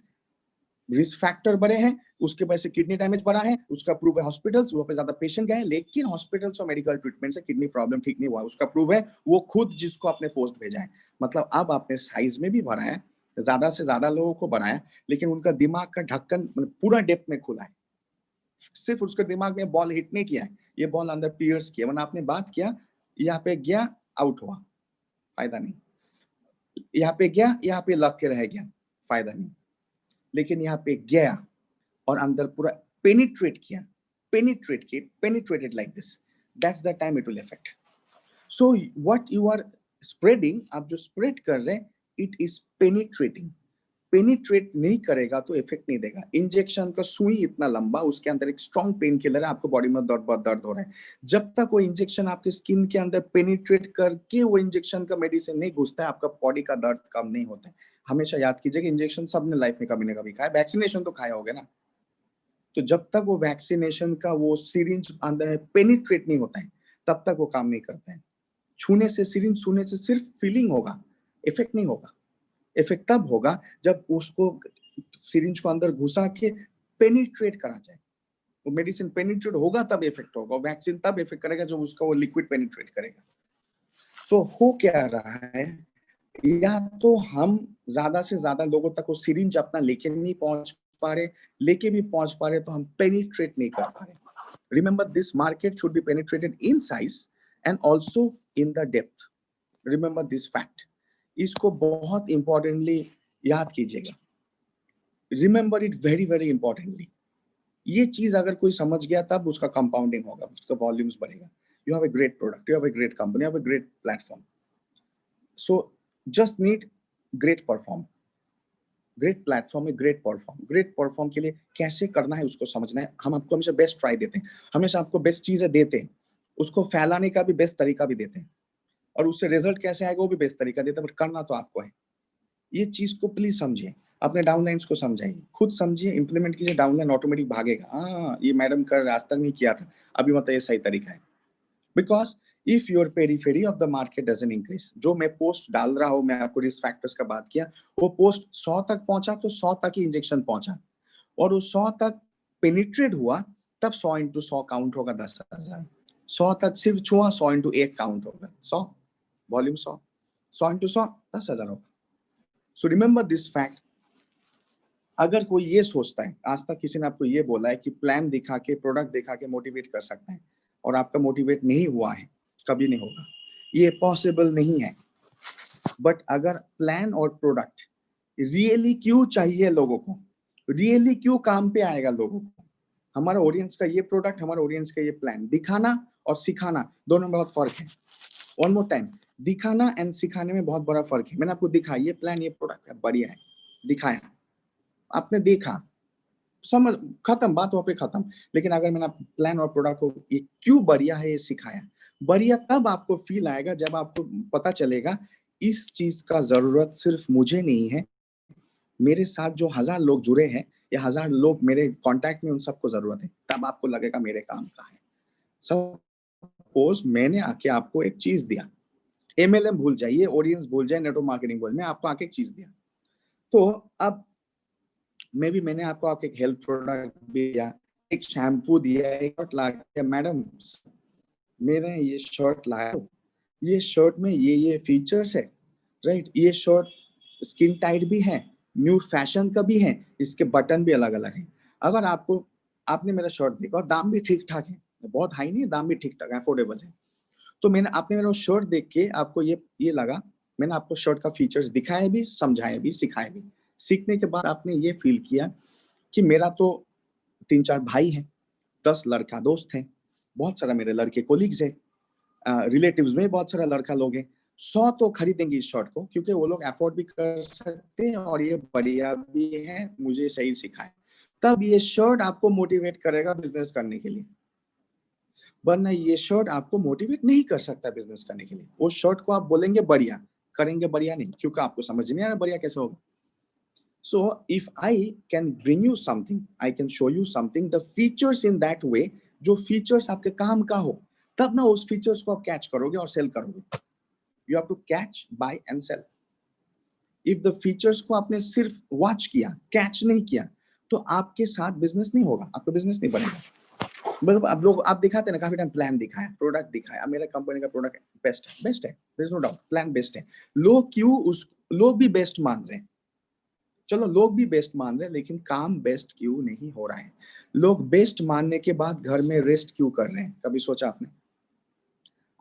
S2: रिस्क फैक्टर बढ़े हैं, उसके वजह से किडनी डैमेज बढ़ा है, उसका प्रूफ है हॉस्पिटल्स, वहां पे ज्यादा पेशेंट गए, लेकिन हॉस्पिटल्स और मेडिकल ट्रीटमेंट से किडनी प्रॉब्लम ठीक नहीं हुआ, उसका प्रूफ है वो खुद जिसको आपने पोस्ट भेजा है। मतलब अब आपने साइज में भी बढ़ाया, ज्यादा से ज्यादा लोगों को बढ़ाया, लेकिन उनका दिमाग का ढक्कन पूरा डेप्थ में खुला है। सिर्फ उसके दिमाग में बॉल हिट नहीं किया है, ये बॉल अंदर पियर्स किया, वरना आपने बात किया, यहाँ पे गया, आउट हुआ, फायदा नहीं, यहाँ पे गया, यहाँ पे लग के रह गया, फायदा नहीं, लेकिन यहाँ पे गया और अंदर पूरा पेनिट्रेट किया, penetrated like this, that's the time it will effect. So what you are spreading, आप जो स्प्रेड कर रहे हैं, इट इज पेनिट्रेटिंग। पेनिट्रेट नहीं करेगा तो इफेक्ट नहीं देगा। इंजेक्शन का सुई इतना लंबा, उसके अंदर एक स्ट्रॉन्ग पेन किलर है, आपको बॉडी में बहुत दर्द हो रहा है, जब तक वो इंजेक्शन आपके स्किन के अंदर पेनिट्रेट करके वो इंजेक्शन का मेडिसिन नहीं घुसता है, आपका बॉडी का दर्द कम नहीं होता है। हमेशा याद कीजिएगा, इंजेक्शन सबने लाइफ में कभी ना कभी खाया, वैक्सीनेशन तो खाया होगा ना, तो जब तक वो वैक्सीनेशन का वो सिरिंज अंदर पेनिट्रेट नहीं होता है, तब तक वो काम नहीं करता है। छूने से, सिरिंज छूने से सिर्फ फीलिंग होगा, इफेक्ट नहीं होगा। इफेक्ट तब होगा जब उसको सिरिंज को अंदर घुसा के पेनिट्रेट करा जाए, वो मेडिसिन पेनिट्रेट होगा तब इफेक्ट होगा, वैक्सीन तब इफेक्ट करेगा जब उसका वो लिक्विड पेनिट्रेट करेगा। तो हो क्या रहा है, या तो हम ज्यादा से ज्यादा लोगों तक वो सिरिंज अपना लेके नहीं पहुंच पा रहे, लेके भी पहुंच पा रहे तो हम पेनिट्रेट नहीं कर पा रहे। Remember this market should be penetrated in size and also in the depth. Remember this fact, इसको बहुत इंपॉर्टेंटली याद कीजिएगा, remember it very very importantly. ये चीज अगर कोई समझ गया तब उसका कंपाउंडिंग होगा, उसका वॉल्यूम्स बढ़ेगा। You have a great product, you have a great company, you have a great platform, so just need great perform, great platform में ग्रेट परफॉर्म। ग्रेट परफॉर्म के लिए कैसे करना है उसको समझना है। हम आपको हमेशा बेस्ट ट्राई देते हैं, हमेशा आपको बेस्ट चीजें देते हैं, उसको फैलाने का भी बेस्ट तरीका भी देते हैं, और उससे रिजल्ट कैसे आएगा वो भी बेस्ट तरीका देते हैं, बट करना तो आपको है। ये चीज को प्लीज समझिए, अपने डाउनलाइंस को समझाइए, खुद समझिए, इंप्लीमेंट कीजिए, डाउनलाइन ऑटोमेटिक भागेगा। हाँ, ये मैडम कर आज तक नहीं किया था, अभी मतलब ये सही तरीका है। Because if your periphery of the market doesn't increase, जो मैं पोस्ट डाल रहा हूँ, मैं आपको रिस्क फैक्टर्स का बात किया, वो पोस्ट 100 तक पहुंचा तो 100 तक ही इंजेक्शन पहुंचा, और उस 100 तक पेनिट्रेट हुआ तब 100 इंटू 100 काउंट होगा 10,000। 100 तक सिर्फ छुआ, 100 इंटू 1 काउंट होगा 100, वॉल्यूम 100, 100 इंटू 100 10,000 होगा। So remember this fact. अगर कोई ये सोचता है, आज तक किसी ने आपको ये बोला है कि प्लान दिखा के, प्रोडक्ट दिखा के मोटिवेट कर सकता है, और आपका मोटिवेट नहीं हुआ है, कभी नहीं होगा, ये पॉसिबल नहीं है। बट अगर प्लान और प्रोडक्ट रियली क्यों चाहिए लोगों को, रियली क्यों काम पे आएगा लोगों को, हमारा ऑडियंस का ये प्रोडक्ट, हमारा ऑडियंस का ये प्लान, दिखाना और सिखाना दोनों में बहुत फर्क है। वन मोर टाइम, दिखाना एंड सिखाने में बहुत बड़ा फर्क है। मैंने आपको दिखाया ये प्लान, ये प्रोडक्ट है, बढ़िया है, दिखाया, आपने देखा, समझ, खत्म, बात वहां पे खत्म। लेकिन अगर मैंने प्लान और प्रोडक्ट को ये क्यों बढ़िया है ये सिखाया, बढ़िया तब आपको फील आएगा जब आपको पता चलेगा इस चीज का जरूरत सिर्फ मुझे नहीं है, मेरे साथ जो 1000 लोग जुड़े हैं या 1000 लोग मेरे कांटेक्ट में, उन सबको जरूरत है, तब आपको लगेगा मेरे काम का है। सपोज मैंने आके आपको एक चीज दिया, MLM भूल जाइए, ऑडियंस भूल जाए, नेटवर्क मार्केटिंग भूल, मैं आपको आके एक चीज दिया, तो अब मैंने आपको आके एक हेल्थ प्रोडक्ट दिया, एक शैम्पू दिया, एक शर्ट ला के, मैडम मेरे ये शर्ट लाया, ये शर्ट में ये फीचर्स है, राइट, ये शर्ट स्किन टाइट भी है, न्यू फैशन का भी है, इसके बटन भी अलग अलग है। अगर आपने मेरा शर्ट देखा और दाम भी ठीक ठाक है, बहुत हाई नहीं है, दाम भी ठीक ठाक अफोर्डेबल है, तो आपने मेरा शर्ट देख के आपको ये लगा, मैंने आपको शर्ट का फीचर्स दिखाया भी, समझाया भी, सिखाया भी। सीखने के बाद आपने ये फील किया कि मेरा तो 3-4 भाई हैं, 10 लड़का दोस्त हैं, बहुत सारा मेरे लड़के कोलीग्स हैं, रिलेटिव्स में बहुत सारा लड़का लोग हैं, 100 तो खरीदेंगे इस शर्ट को, क्योंकि वो लोग अफोर्ड भी कर सकते हैं और ये बढ़िया भी है, मुझे सही सिखाए, तब ये शर्ट आपको मोटिवेट करेगा बिजनेस करने के लिए। वरना ये शर्ट आपको मोटिवेट नहीं कर सकता बिजनेस करने के लिए। वो शर्ट को आप बोलेंगे बढ़िया, करेंगे बढ़िया नहीं, क्योंकि आपको समझ नहीं आ रहा बढ़िया कैसे होगा। So if I can bring you something, I can show you something, the features in that way, जो features आपके काम का हो, तब ना उस features को आप catch करोगे और sell करोगे। You have to catch, buy and sell. If the features को आपने सिर्फ watch किया, catch नहीं किया, तो आपके साथ business नहीं होगा, आपका business नहीं बनेगा। मतलब आप दिखाते हैं ना, काफी टाइम प्लान दिखाया, प्रोडक्ट दिखाया, मेरा कंपनी का प्रोडक्ट बेस्ट है, there is no doubt, plan best है, लोग भी बेस्ट मान रहे हैं, चलो लोग भी बेस्ट मान रहे हैं, लेकिन काम बेस्ट क्यों नहीं हो रहा है? लोग बेस्ट मानने के बाद घर में रेस्ट क्यों कर रहे हैं? कभी सोचा आपने?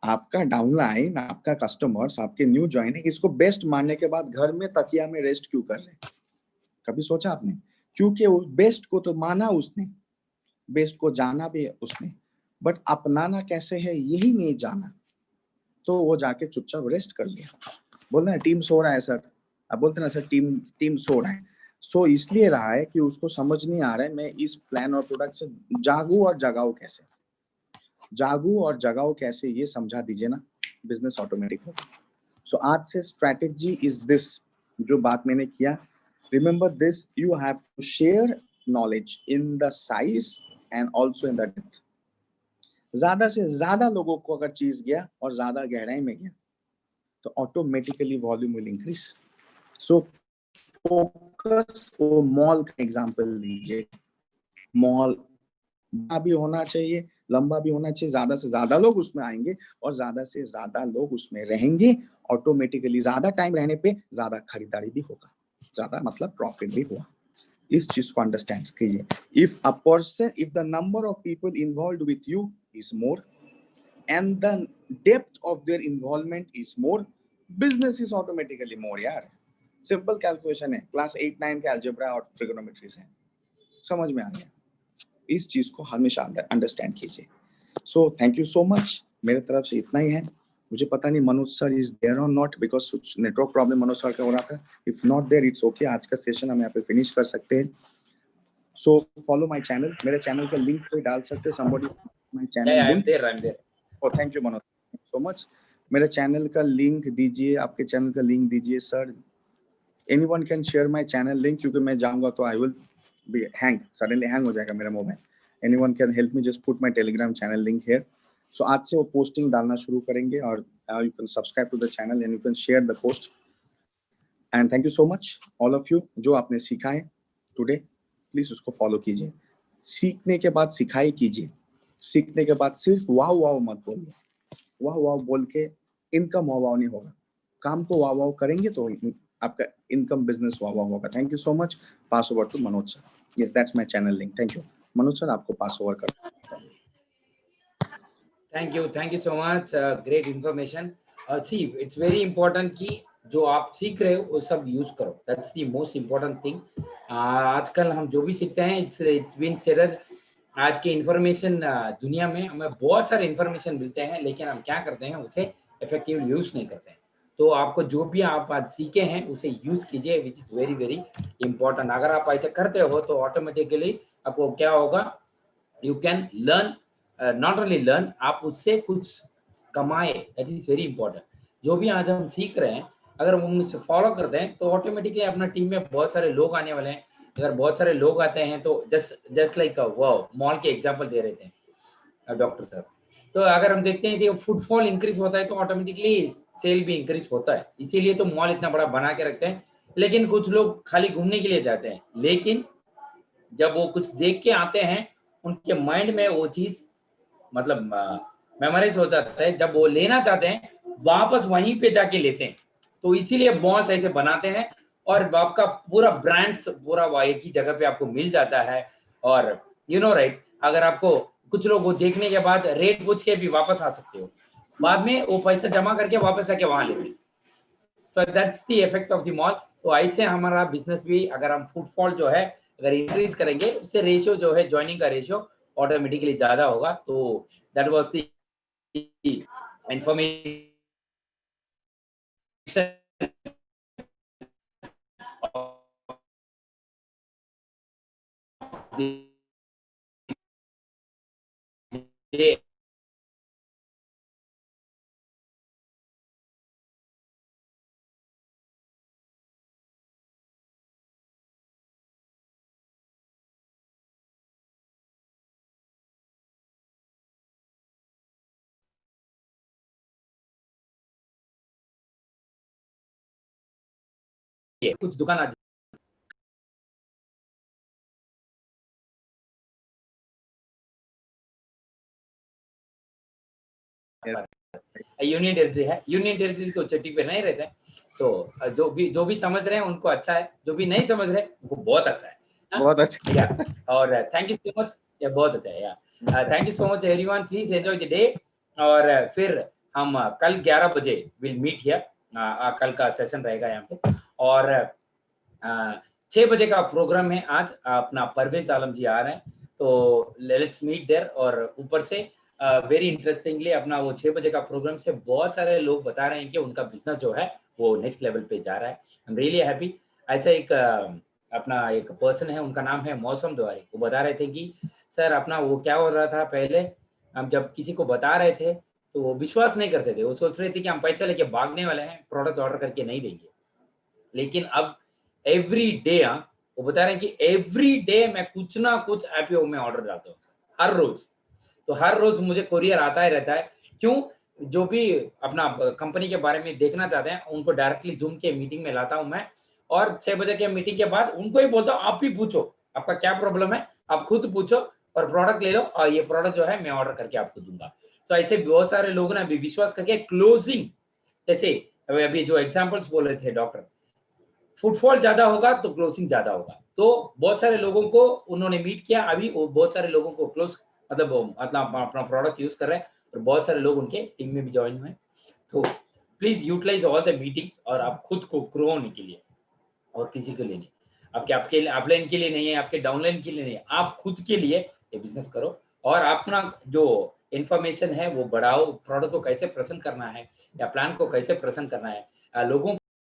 S2: आपका डाउनलाइन, आपका कस्टमर्स, आपके न्यू ज्वाइनिंग इसको बेस्ट मानने के बाद घर में तकिया में रेस्ट क्यों कर रहे हैं? कभी सोचा आपने? क्योंकि उस बेस्ट को तो माना उसने, बेस्ट को जाना भी उसने, बट अपनाना कैसे है यही नहीं जाना, तो वो जाके चुपचाप रेस्ट कर लिया। बोल रहे हैं टीम सो रहा है सर, अब बोलते ना सर टीम सो रहा है, सो इसलिए रहा है कि उसको समझ नहीं आ रहा है मैं इस प्लान और प्रोडक्ट से जागू और जगाऊं कैसे, ये समझा दीजिए ना, बिजनेस ऑटोमेटिक होगा। सो आज से स्ट्रैटेजी इज दिस, जो बात मैंने किया, remember this, you have to share knowledge in the size and also in the depth. ज्यादा से ज्यादा लोगों को अगर चीज गया और ज्यादा गहराई में गया तो automatically volume will increase. So focus को मॉल का एग्जांपल लीजिए, मॉल बड़ा भी होना चाहिए, लंबा भी होना चाहिए, ज्यादा से ज्यादा लोग उसमें आएंगे और ज्यादा से ज्यादा लोग उसमें रहेंगे, ऑटोमेटिकली ज्यादा टाइम रहने पे ज्यादा खरीदारी भी होगा, ज्यादा मतलब प्रॉफिट भी हुआ। इस चीज को अंडरस्टैंड कीजिए। If the number of people involve with you is more and the depth of their involvement is more, business is automatically more यार। सिंपल कैलकुलेशन है, क्लास 8-9 के अलजेब्रा और ट्रिगोनोमेट्री से समझ में आ गया। इस चीज को हमेशा अंडरस्टैंड कीजिए। So thank you so much, मेरे तरफ से इतना ही है। मुझे पता नहीं मनोज सर इज देयर और नॉट, बिकॉज कुछ नेटवर्क प्रॉब्लम मनोज सर का हो रहा था। If not there it's okay, आज का सेशन हम यहाँ पे फिनिश कर सकते हैं। सो फॉलो माय चैनल, मेरे चैनल का लिंक पे डाल सकते हैं, somebody my channel link।
S1: I'm there।
S2: Oh, thank you Manoj, so much। मेरे चैनल का लिंक दीजिए, आपके चैनल का लिंक दीजिए sir. Anyone can share my channel link, क्योंकि मैं जाऊंगा तो I will be hang, suddenly hang हो जाएगा मेरा mobile. Anyone can help me, just put my Telegram channel link here. So आज से वो पोस्टिंग डालना शुरू करेंगे और you can subscribe to the channel and you can share the post. And thank you so much all of you, जो आपने सीखा है टुडे प्लीज उसको फॉलो कीजिए। सीखने के बाद सिखाई कीजिए, सीखने के बाद सिर्फ वाह वाह मत बोलिए, वाह वाह बोल के इनकम वाह वाह नहीं होगा, काम को वाह वाह करेंगे तो आपका इनकम बिजनेस वाह वाह होगा। Thank you so much. Pass over to Manoj sir. Yes that's my channel link. Thank you Manoj sir, आपको पास ओवर कर।
S1: Thank you so much, great information. See it's very important कि जो आप सीख रहे हो वो सब यूज करो, that's the most important thing. आजकल हम जो भी सीखते हैं इट्स बीन सेड, आज के इंफॉर्मेशन दुनिया में हमें बहुत सारे इंफॉर्मेशन मिलते हैं, लेकिन हम क्या करते हैं उसे इफेक्टिव यूज नहीं करते हैं। तो आपको जो भी आप आज सीखे हैं उसे यूज कीजिए, which is very very important. अगर आप ऐसे करते हो तो ऑटोमेटिकली आपको क्या होगा, you can learn, not only learn, आप उससे कुछ कमाए, दैट इज वेरी इंपॉर्टेंट। जो भी आज हम सीख रहे हैं अगर हम उसे फॉलो करते हैं तो ऑटोमेटिकली अपना टीम में बहुत सारे लोग आने वाले हैं। अगर बहुत सारे लोग आते हैं तो जस्ट लाइक वो मॉल के एग्जांपल दे रहे थे डॉक्टर साहब, तो अगर हम देखते हैं कि फुटफॉल इंक्रीज होता है तो ऑटोमेटिकली सेल भी इंक्रीज होता है। इसीलिए तो मॉल इतना बड़ा बना के रखते हैं। लेकिन कुछ लोग खाली घूमने के लिए जाते हैं, लेकिन जब वो कुछ देख के आते हैं उनके माइंड में वो चीज मतलब मेमोराइज हो जाता है। जब वो लेना चाहते हैं वापस वहीं पे जाके लेते हैं। तो इसीलिए मॉल्स ऐसे बनाते हैं और आपका पूरा ब्रांड्स पूरा एक ही जगह पे आपको मिल जाता है। और यू नो राइट, अगर आपको कुछ लोग वो देखने के बाद रेट पूछ के भी वापस आ सकते हो, बाद में वो पैसा जमा करके वापस जाके वहां लेते हैं। So that's the effect of the mall. तो ऐसे हमारा बिजनेस भी अगर हम फुटफॉल जो है अगर इंक्रीज करेंगे, उससे रेशियो जो है ज्वाइनिंग का रेशियो ऑटोमेटिकली ज्यादा होगा। तो दैट वाज द इंफॉर्मेशन कुछ दुकान आज यूनियन टेरिटरी है, यूनियन टेरिटरी तो चट्टी पे नहीं रहते हैं। सो जो भी समझ रहे हैं उनको अच्छा है, जो भी नहीं समझ रहे उनको बहुत अच्छा है।
S2: बहुत अच्छा।
S1: या और थैंक यू सो मच, या बहुत अच्छा है। या thank you so much everyone, please enjoy the day. और फिर हम कल 11 बजे विल मीट हियर, कल का सेशन रहेगा यहाँ पे। और 6 बजे का प्रोग्राम है आज, अपना परवेज आलम जी आ रहे हैं, तो लेट्स मीट देयर। और ऊपर से वेरी इंटरेस्टिंगली अपना वो 6 बजे का प्रोग्राम से बहुत सारे लोग बता रहे हैं कि उनका बिजनेस जो है वो नेक्स्ट लेवल पे जा रहा है। I am really happy. ऐसा एक अपना एक पर्सन है, उनका नाम है मौसम द्वारी, वो बता रहे थे कि सर अपना वो क्या हो रहा था, पहले हम जब किसी को बता रहे थे तो वो विश्वास नहीं करते थे, वो सोच रहे थे कि हम पैसा लेके भागने वाले हैं, प्रोडक्ट ऑर्डर करके नहीं देंगे। लेकिन अब एवरी डे, वो बता रहे हैं कि एवरी डे मैं कुछ ना कुछ एपीओ में ऑर्डर डालता हूँ हर रोज। तो हर रोज मुझे कोरियर आता ही रहता है। क्यों? जो भी अपना कंपनी के बारे में देखना चाहते हैं उनको डायरेक्टली जूम के मीटिंग में लाता हूं मैं, और 6 बजे के मीटिंग के बाद उनको ही बोलता हूँ आप ही पूछो, आपका क्या प्रॉब्लम है, आप खुद पूछो और प्रोडक्ट ले लो, और ये प्रोडक्ट जो है मैं ऑर्डर करके आपको दूंगा। तो ऐसे बहुत सारे लोग ना अभी विश्वास करके क्लोजिंग, जैसे अभी जो एग्जाम्पल्स बोल रहे थे डॉक्टर, फुटफॉल ज्यादा होगा तो क्लोजिंग ज्यादा होगा। तो बहुत सारे लोगों को उन्होंने मीट किया, अभी वो बहुत सारे लोगों को क्लोज मतलब अपना प्रोडक्ट यूज कर रहे हैं, और बहुत सारे लोग उनके टीम में भी ज्वाइन हुए। तो please utilise all the meetings, और आप खुद को ग्रो होने के लिए, और किसी के लिए नहीं, आपके आपके अपलाइन के लिए नहीं है, आपके डाउनलाइन के लिए नहीं है, आप खुद के लिए ये बिजनेस करो। और अपना जो इंफॉर्मेशन है वो बढ़ाओ, प्रोडक्ट को कैसे प्रेजेंट करना है या प्लान को कैसे प्रेजेंट करना है, लोगों